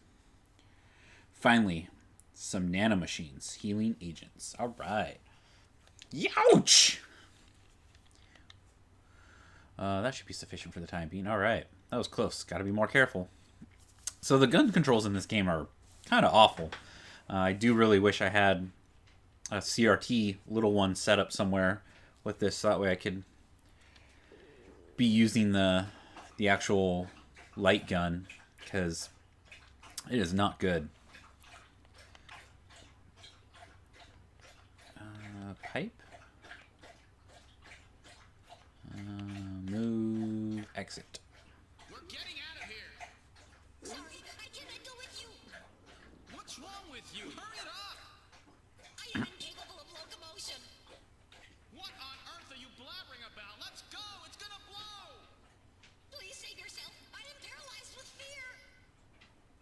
Finally, some nanomachines, healing agents. All right. Youch! That should be sufficient for the time being. All right. That was close. Got to be more careful. So the gun controls in this game are kind of awful. I do really wish I had a CRT little one set up somewhere with this, so that way I could be using the actual light gun, because it is not good. Pipe. Move. Exit. We're getting out of here. Sorry, I cannot go with you. What's wrong with you? Hurry it up. I am incapable of locomotion. What on earth are you blabbering about? Let's go. It's gonna blow. Please save yourself. I am paralyzed with fear.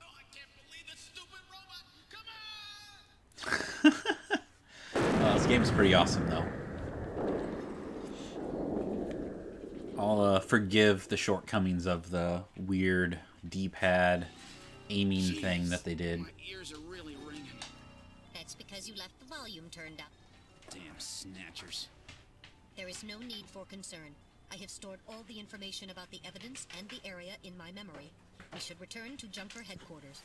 Oh, I can't believe this stupid robot. Come on. This game's pretty awesome, though. I'll forgive the shortcomings of the weird D-pad aiming thing that they did. My ears are really ringing. That's because you left the volume turned up. Damn snatchers. There is no need for concern. I have stored all the information about the evidence and the area in my memory. We should return to Junker headquarters.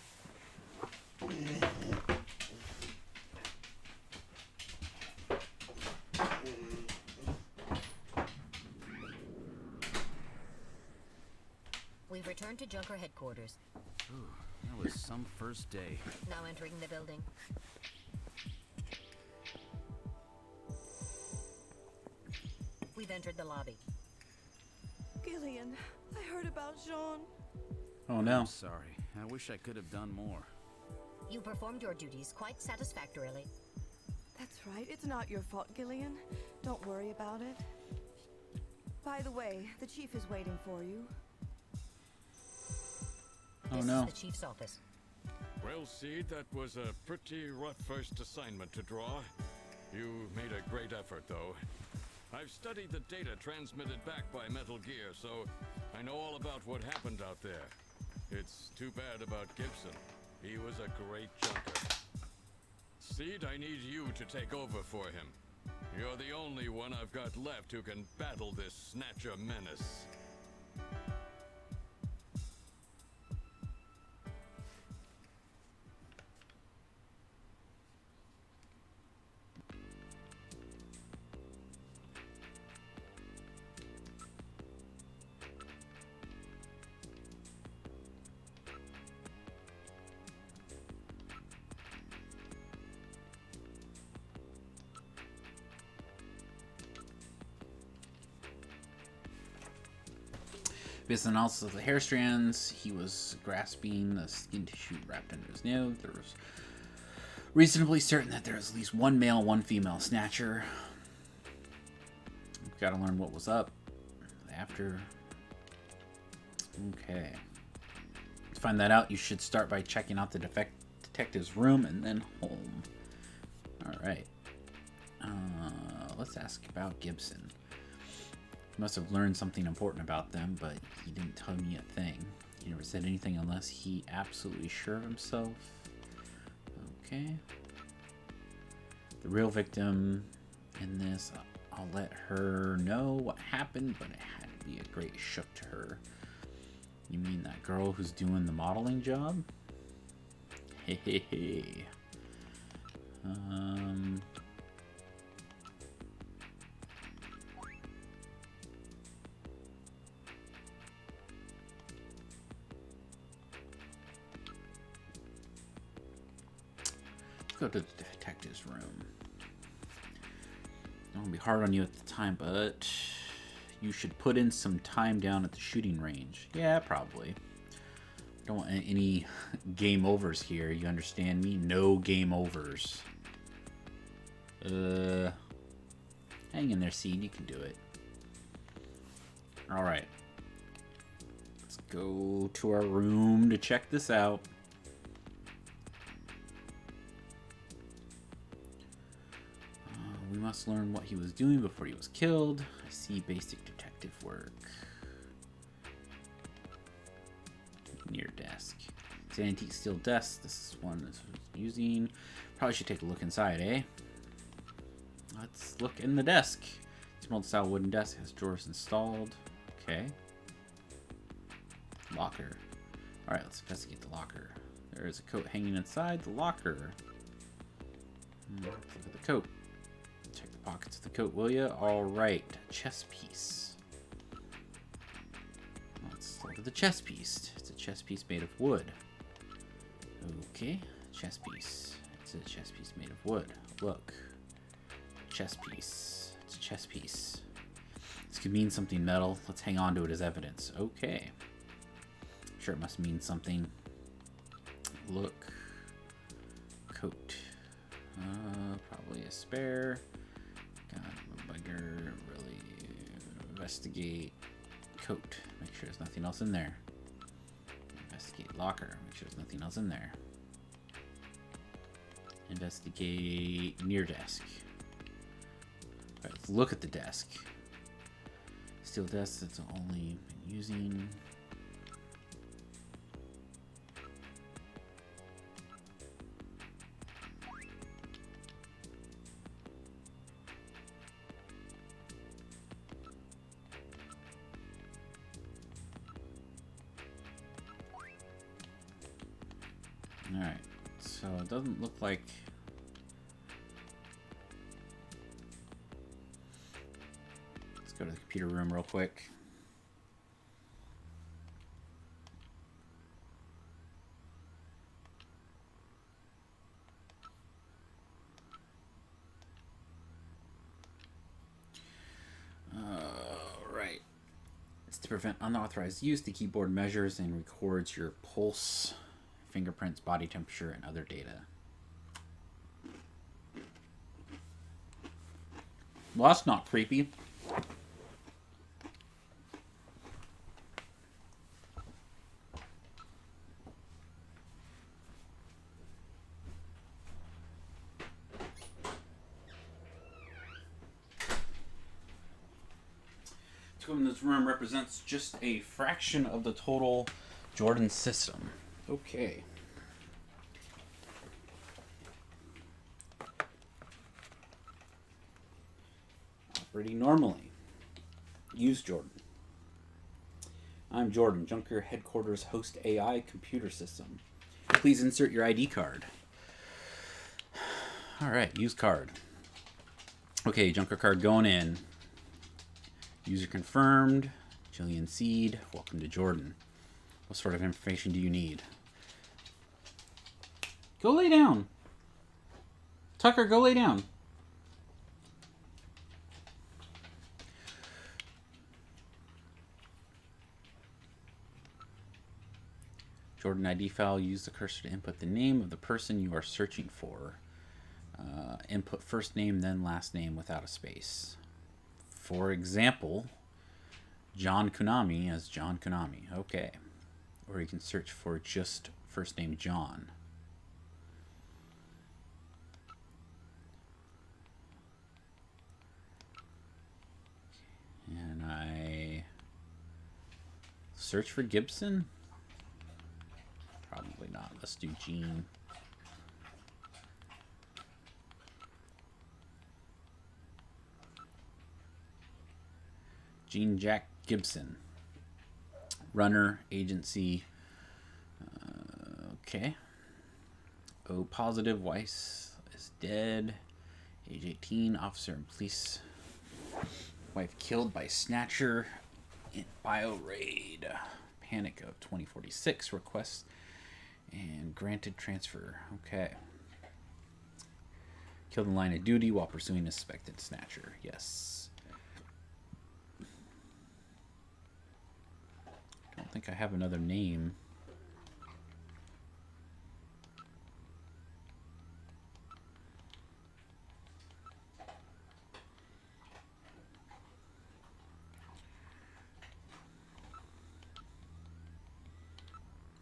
We've returned to Junker headquarters. Ooh, that was some first day. Now entering the building. We've entered the lobby. Gillian, I heard about Jean. Oh no. I'm sorry. I wish I could have done more. You performed your duties quite satisfactorily. That's right, it's not your fault, Gillian. Don't worry about it. By the way, the chief is waiting for you. Oh This no. is the chief's office. Well, Seed, that was a pretty rough first assignment to draw. You made a great effort, though. I've studied the data transmitted back by Metal Gear, so I know all about what happened out there. It's too bad about Gibson. He was a great junker. Seed, I need you to take over for him. You're the only one I've got left who can battle this Snatcher menace. Based on analysis of the hair strands, he was grasping the skin tissue wrapped under his nose. There was reasonably certain that there was at least one male, one female Snatcher. We've got to learn what was up after. Okay. To find that out, you should start by checking out the detective's room and then home. Alright. Let's ask about Gibson. He must have learned something important about them, but he didn't tell me a thing. He never said anything unless he absolutely sure of himself. Okay. The real victim in this, I'll let her know what happened, but it had to be a great shock to her. You mean that girl who's doing the modeling job? Hey, hey, hey. Go to the detective's room. It'll be hard on you at the time, but you should put in some time down at the shooting range. Yeah, probably. Don't want any game overs here. You understand me? No game overs. Hang in there, Seed. You can do it. Alright. Let's go to our room to check this out. We must learn what he was doing before he was killed. I see basic detective work. Near desk. It's an antique steel desk. This is one that's using. Probably should take a look inside, eh? Let's look in the desk. It's mold style wooden desk. Has drawers installed. Okay. Locker. Alright, let's investigate the locker. There is a coat hanging inside the locker. Let's look at the coat. Check the pockets of the coat, will ya? Alright. Chest piece. Let's look at the chest piece. It's a chest piece made of wood. Okay. Chest piece. It's a chest piece made of wood. Look. Chest piece. It's a chest piece. This could mean something metal. Let's hang on to it as evidence. Okay. Sure, it must mean something. Look. Coat. Probably a spare. God, a bugger. Really investigate. Coat. Make sure there's nothing else in there. Investigate locker. Make sure there's nothing else in there. Investigate near desk. All right, let's look at the desk. Steel desk that's only been using. Alright, so it doesn't look like... Let's go to the computer room real quick. Right. It's to prevent unauthorized use. The keyboard measures and records your pulse, fingerprints, body temperature, and other data. Well, that's not creepy. In this room represents just a fraction of the total Jordan system. Okay. Operating normally. Use Jordan. I'm Jordan, Junker Headquarters Host AI Computer System. Please insert your ID card. Alright, use card. Okay, Junker card going in. User confirmed. Jillian Seed. Welcome to Jordan. What sort of information do you need? Go lay down. Tucker, go lay down. Jordan ID file. Use the cursor to input the name of the person you are searching for. Input first name, then last name without a space. For example, John Konami as John Konami. Okay. Or you can search for just first name John. And I search for Gibson? Probably not. Let's do Gene. Gene Jack Gibson. Runner, agency. Okay. O positive, Weiss is dead. Age 18, officer and police. Wife killed by Snatcher in bio raid. Panic of 2046. Request and granted transfer. Okay. Killed in line of duty while pursuing a suspected Snatcher. Yes. I don't think I have another name.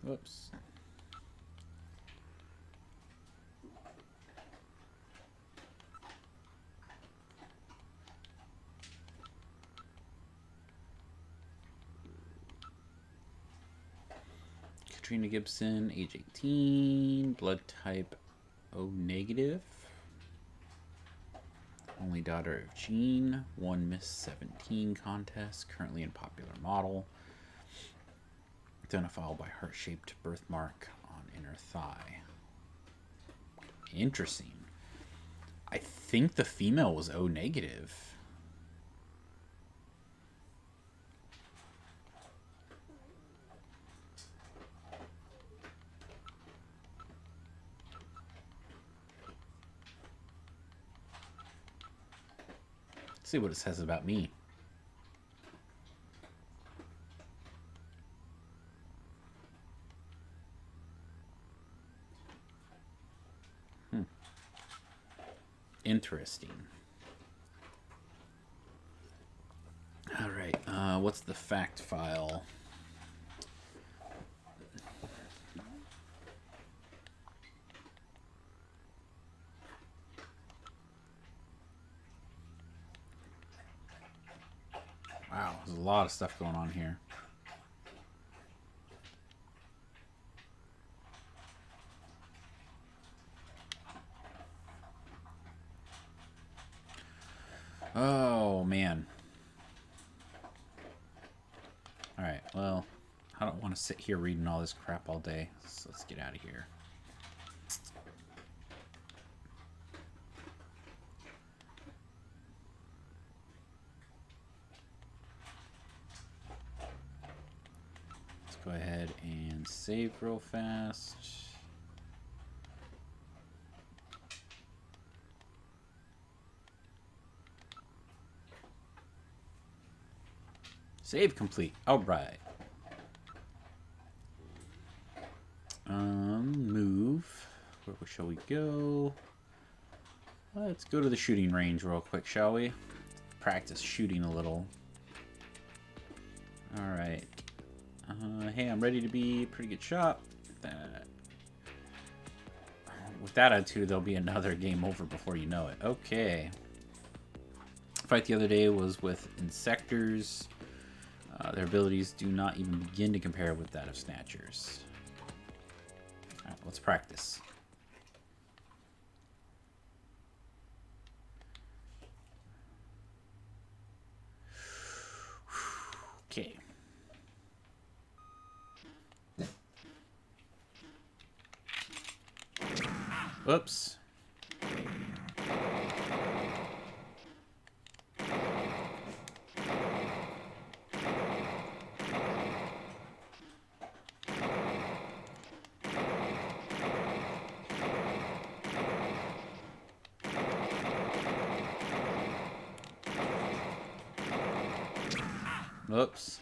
Whoops. Trina Gibson, age 18, blood type O negative. Only daughter of Jean, won Miss 17 contest, currently in popular model. Identifiable by heart-shaped birthmark on inner thigh. Interesting. I think the female was O negative. Let's see what it says about me. Interesting. All right, what's the fact file? Wow, there's a lot of stuff going on here. Oh, man. Alright, well, I don't want to sit here reading all this crap all day, so let's get out of here. Let's go ahead and save real fast. Save complete. All right. Move. Where shall we go? Let's go to the shooting range real quick, shall we? Practice shooting a little. All right. Hey, I'm ready to be a pretty good shot. With that attitude, there'll be another game over before you know it. Okay. Fight the other day was with Insectors. Their abilities do not even begin to compare with that of Snatchers. Alright, let's practice. Okay. Whoops. Whoops.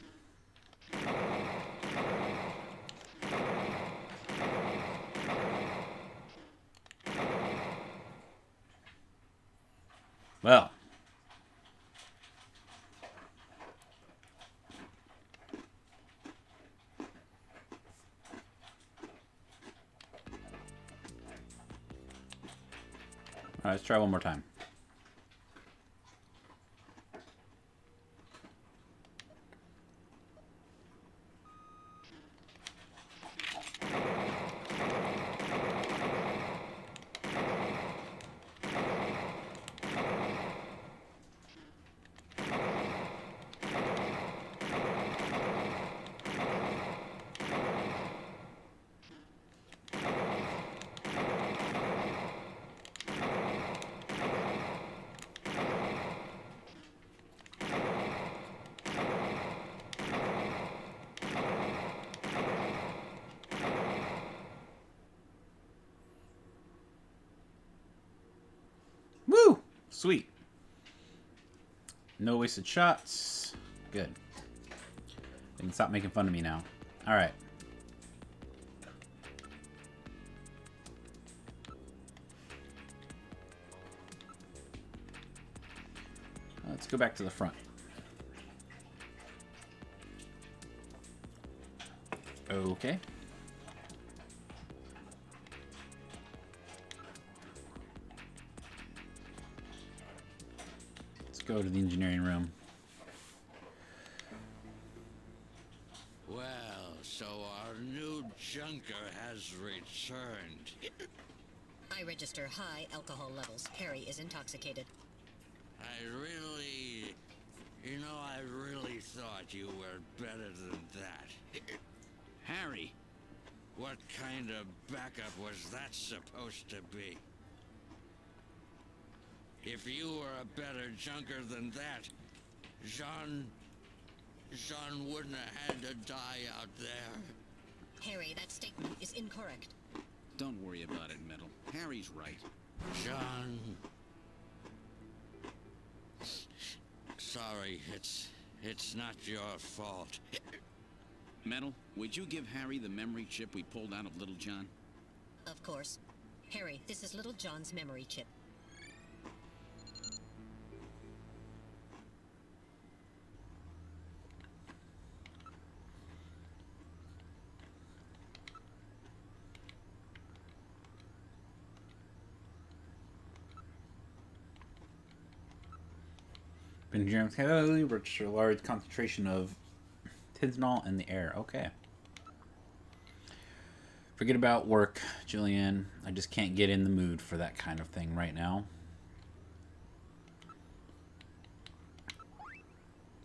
Well. All right, let's try one more time. Woo! Sweet. No wasted shots. Good. They can stop making fun of me now. Alright. Let's go back to the front. Okay. Let's go to the engineering room. Well, So our new junker has returned. I register high alcohol levels. Harry is intoxicated. I really thought you were better than that. Harry! What kind of backup was that supposed to be? If you were a better junker than that, Jean wouldn't have had to die out there. Harry, that statement is incorrect. Don't worry about it, Metal. Harry's right. Jean. Sorry, it's not your fault. Metal, would you give Harry the memory chip we pulled out of Little John? Of course. Harry, this is Little John's memory chip. Benjamin Kelly register a large concentration of tinsnol in the air. Okay. Forget about work, Jillian. I just can't get in the mood for that kind of thing right now.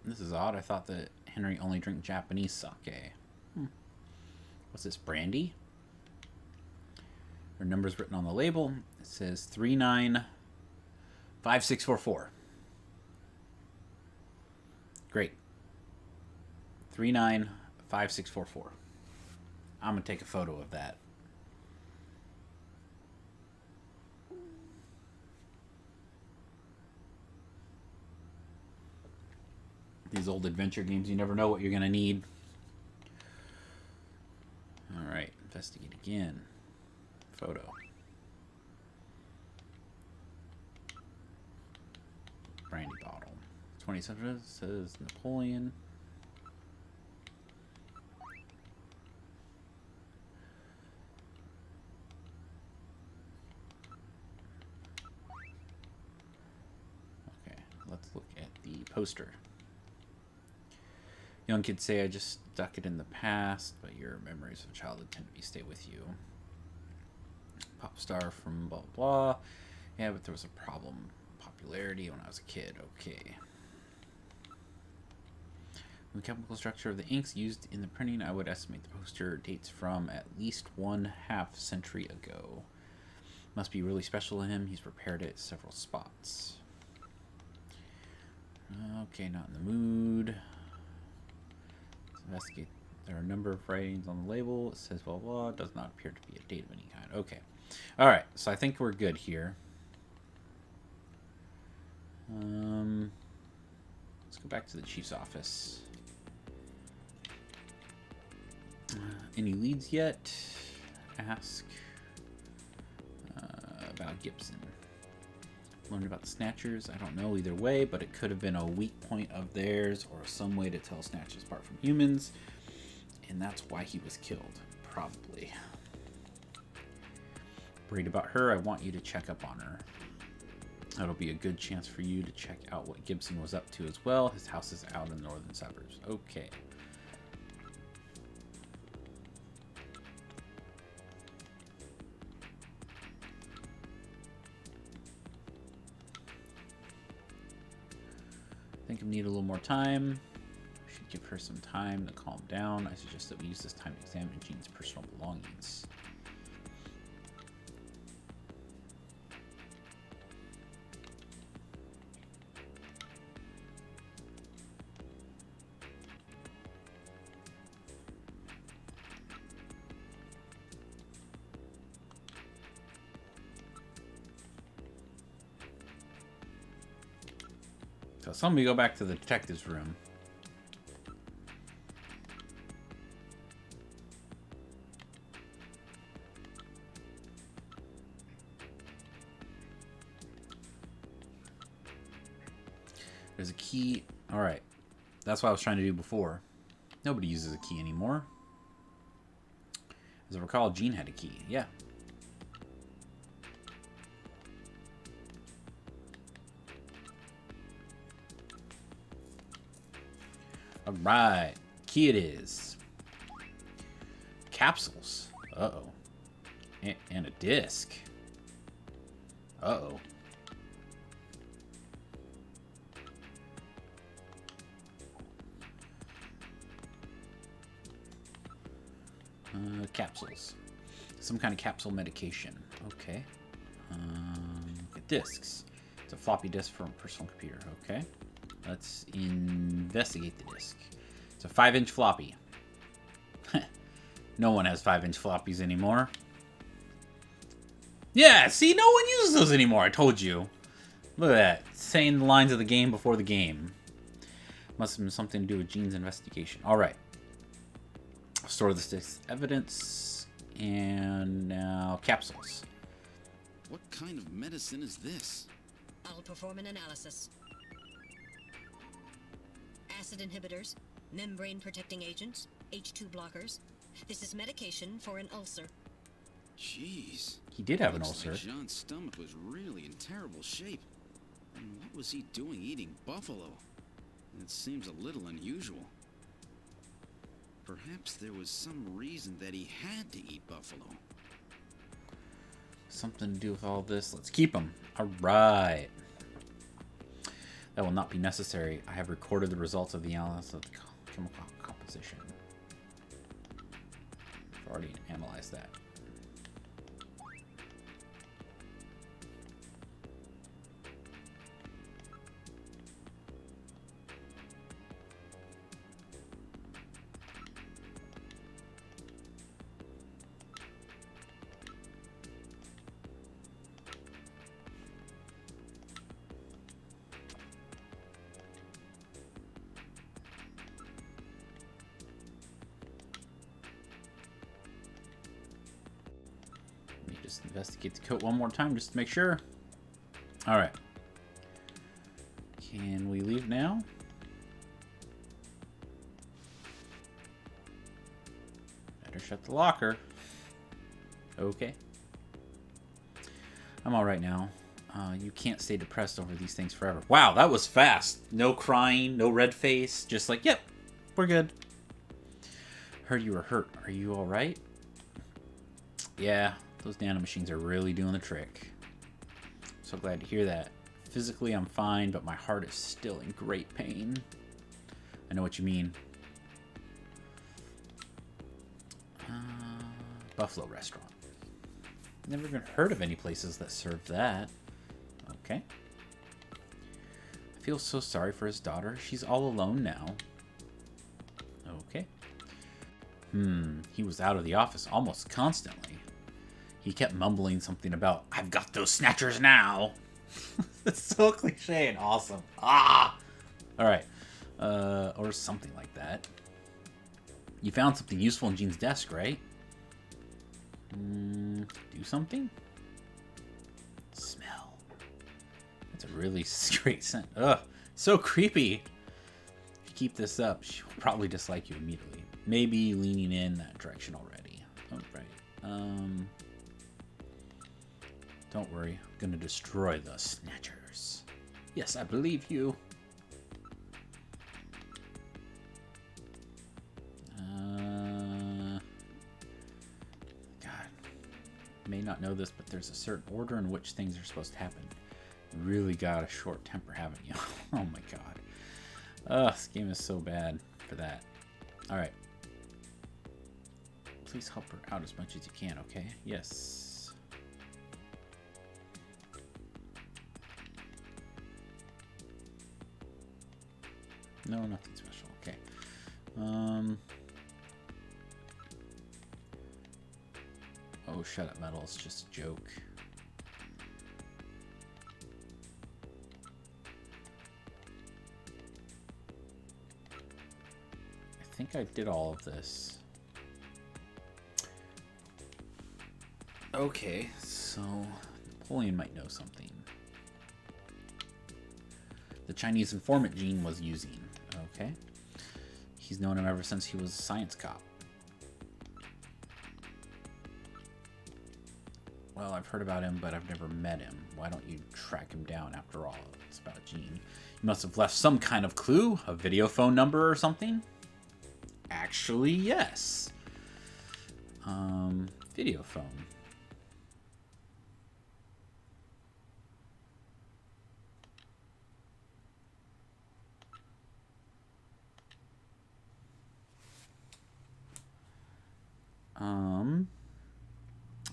This is odd. I thought that Henry only drank Japanese sake. What's this, brandy? There are numbers written on the label. It says 395644. Great. 395644. I'm going to take a photo of that. These old adventure games, you never know what you're going to need. Alright, investigate again. Photo. Brandy bottle. 27 says Napoleon. Okay, let's look at the poster. Young kids say I just stuck it in the past, but your memories of childhood tend to stay with you. Pop star from blah blah. Yeah, but there was a problem. Popularity when I was a kid. Okay. The chemical structure of the inks used in the printing, I would estimate the poster dates from at least 1/2 century ago. Must be really special to him. He's repaired it several spots. Okay, not in the mood. Let's investigate. There are a number of writings on the label. It says blah blah. Does not appear to be a date of any kind. Okay. Alright, so I think we're good here. Let's go back to the chief's office. Any leads yet? Ask about Gibson. Learned about the Snatchers. I don't know either way, but it could have been a weak point of theirs or some way to tell Snatchers apart from humans. And that's why he was killed. Probably. Worried about her, I want you to check up on her. That'll be a good chance for you to check out what Gibson was up to as well. His house is out in the northern suburbs. Okay. I think I need a little more time. We should give her some time to calm down. I suggest that we use this time to examine Jean's personal belongings. So somebody go back to the detective's room. There's a key. Alright. That's what I was trying to do before. Nobody uses a key anymore. As I recall, Jean had a key. Yeah. Alright, key it is. capsules. Uh-oh. And a disc. Uh-oh. Capsules. Some kind of capsule medication. Okay. Discs. It's a floppy disk from a personal computer. Okay. Let's investigate the disk. It's a 5-inch floppy. No one has 5-inch floppies anymore. Yeah, see, no one uses those anymore. I told you. Look at that. Saying the lines of the game before the game. Must have been something to do with Gene's investigation. Alright. Store this as evidence. And now capsules. What kind of medicine is this? I'll perform an analysis. Acid inhibitors, membrane protecting agents, H2 blockers. This is medication for an ulcer. Jeez. He did have an Looks ulcer. like Jean's stomach was really in terrible shape. And what was he doing eating buffalo? It seems a little unusual. Perhaps there was some reason that he had to eat buffalo. Something to do with all this. Let's keep him. Alright. That will not be necessary. I have recorded the results of the analysis of the chemical composition. I've already analyzed that. Just investigate the coat one more time just to make sure. Alright. Can we leave now? Better shut the locker. Okay. I'm alright now. You can't stay depressed over these things forever. Wow, that was fast. No crying, no red face. Just like, yep, we're good. Heard you were hurt. Are you alright? Yeah. Those nanomachines are really doing the trick. So glad to hear that. Physically, I'm fine, but my heart is still in great pain. I know what you mean. Buffalo restaurant. Never even heard of any places that serve that. Okay. I feel so sorry for his daughter. She's all alone now. Okay. He was out of the office almost constantly. He kept mumbling something about, I've got those snatchers now. That's so cliche and awesome. Ah! Alright. Or something like that. You found something useful in Gene's desk, right? Do something? Smell. That's a really great scent. Ugh. So creepy. If you keep this up, she'll probably dislike you immediately. Maybe leaning in that direction already. Alright. Don't worry, I'm gonna destroy the Snatchers. Yes, I believe you. God. You may not know this, but there's a certain order in which things are supposed to happen. You really got a short temper, haven't you? Oh my god. This game is so bad for that. Alright. Please help her out as much as you can, okay? Yes. No, nothing special. Okay. Oh, shut up, Metal. It's just a joke. I think I did all of this. Okay, so Napoleon might know something. The Chinese informant Gene was using. Okay. He's known him ever since he was a science cop. Well, I've heard about him, but I've never met him. Why don't you track him down after all? It's about Gene. You must have left some kind of clue, a video phone number or something? Actually, yes. Video phone.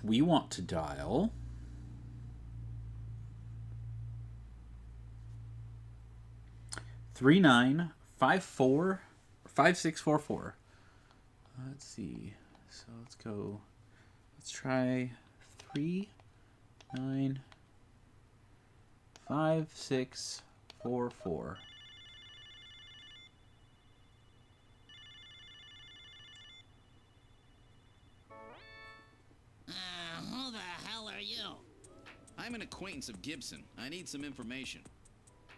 We want to dial 39545644. Let's see. So let's go. Let's try 395644. Who the hell are you? I'm an acquaintance of Gibson. I need some information.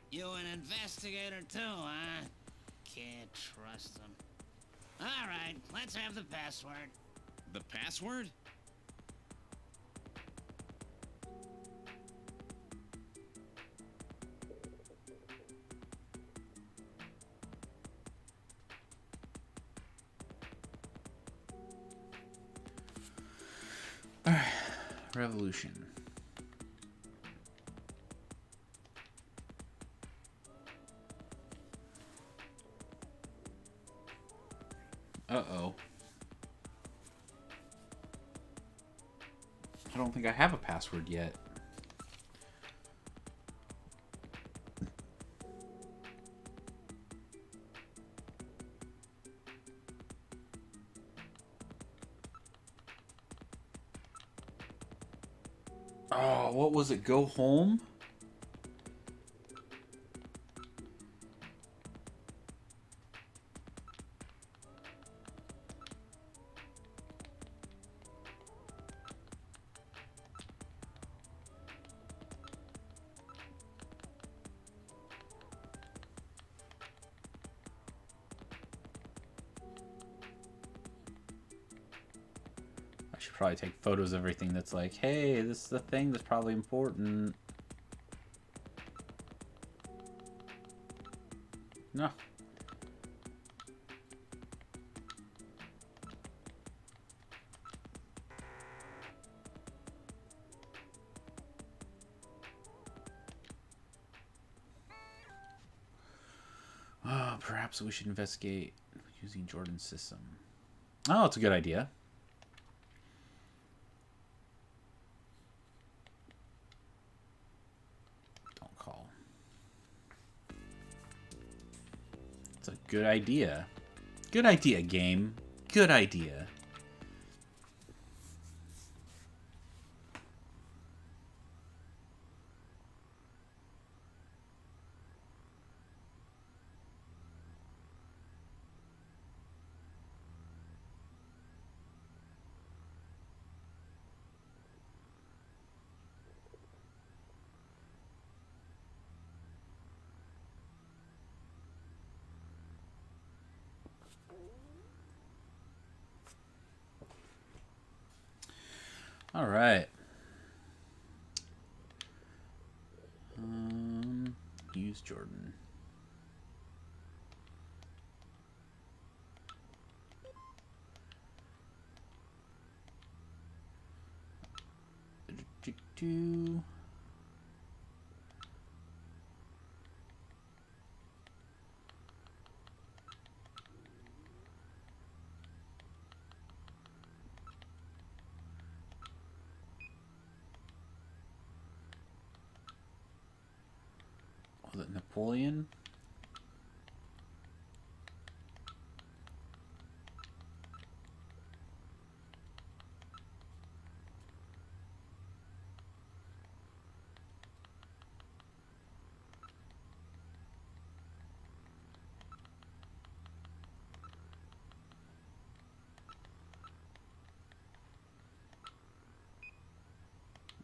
You an investigator too, huh? Can't trust them. All right, let's have the password. The password? All right, Revolution. Uh-oh. I don't think I have a password yet. Oh, what was it? Go home? I should probably take photos of everything that's like, hey, this is the thing that's probably important. No. Oh, perhaps we should investigate using Jordan's system. Oh, it's a good idea. Don't call. It's a good idea. Good idea, game. Good idea. All right. Use Jordan. Do. Was it Napoleon?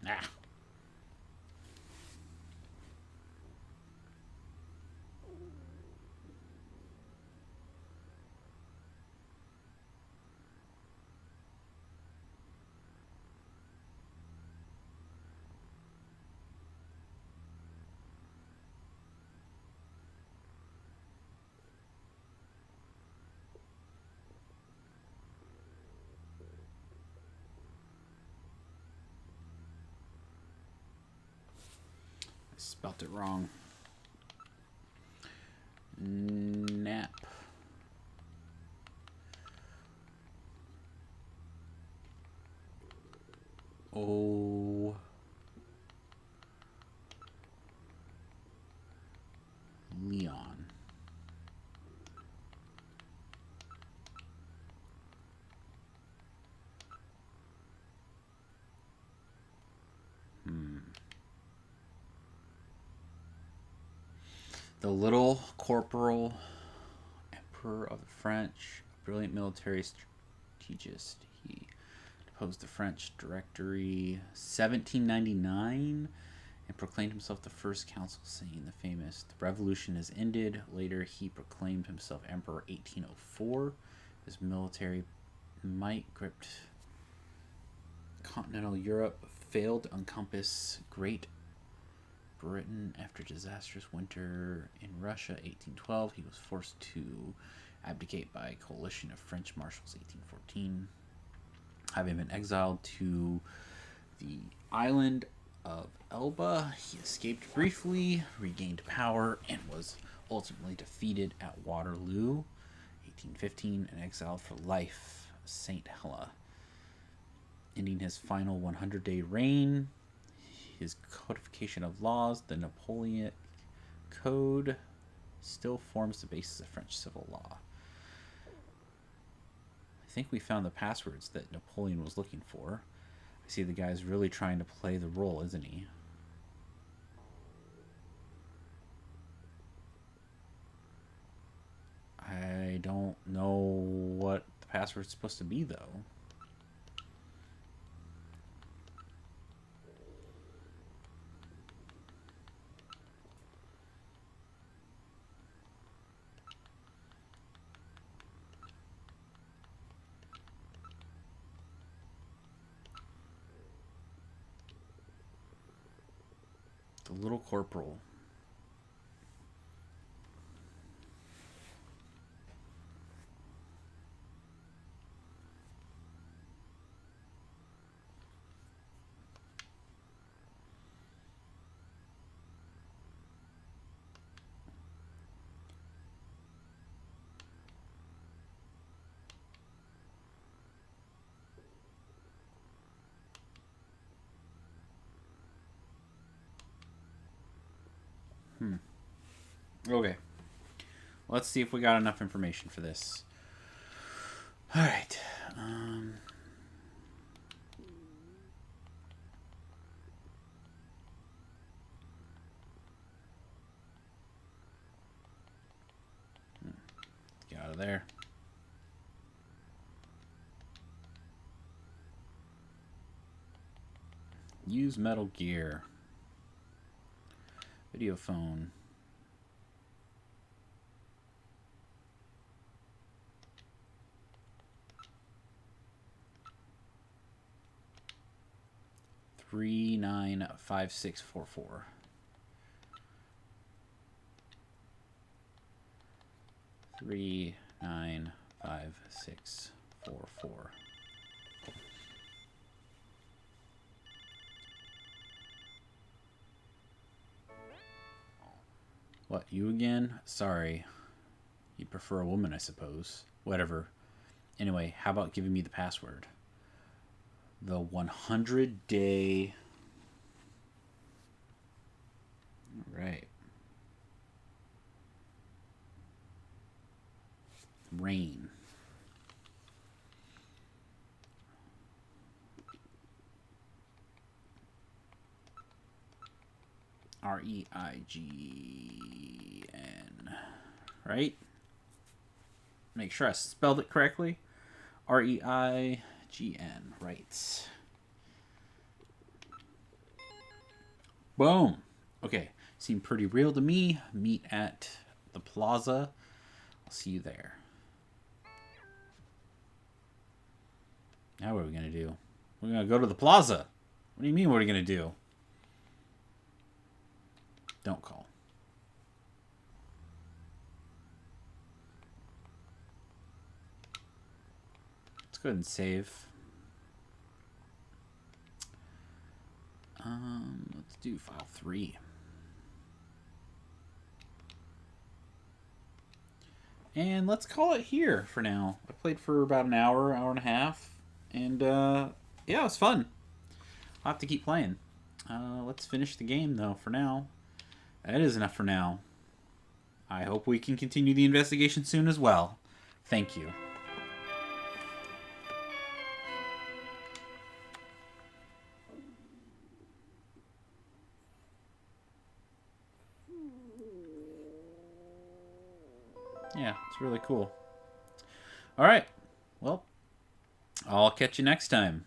Ah. Spelt it wrong. Nap. Oh. Leon. The little corporal, emperor of the French, a brilliant military strategist. He deposed the French Directory 1799 and proclaimed himself the first consul, saying the famous, "The revolution has ended." Later, he proclaimed himself emperor 1804. His military might gripped continental Europe, failed to encompass Great Britain after disastrous winter in Russia 1812. He was forced to abdicate by a coalition of French marshals 1814. Having been exiled to the island of Elba, he escaped briefly, regained power, and was ultimately defeated at Waterloo 1815 and exiled for life St. Helena. Ending his final 100-day reign, his codification of laws, the Napoleonic Code, still forms the basis of French civil law. I think we found the passwords that Napoleon was looking for. I see the guy's really trying to play the role, isn't he? I don't know what the password's supposed to be, though. The little corporal. Okay. Let's see if we got enough information for this. Alright. Get out of there. Use Metal Gear. Video phone. Three 95644. Three 95644. What, you again? Sorry. You prefer a woman, I suppose. Whatever. Anyway, how about giving me the password? The 100-day... Alright. Rain. REIGN. Right? Make sure I spelled it correctly. REIGN. Right. Boom. Okay. Seemed pretty real to me. Meet at the plaza. I'll see you there. Now what are we going to do? We're going to go to the plaza. What do you mean what are we going to do? Don't call. Let's go ahead and save. Let's do file 3. And let's call it here for now. I played for about an hour, hour and a half. And, yeah, it was fun. I'll have to keep playing. Let's finish the game, though, for now. That is enough for now. I hope we can continue the investigation soon as well. Thank you. Yeah, it's really cool. Alright. Well, I'll catch you next time.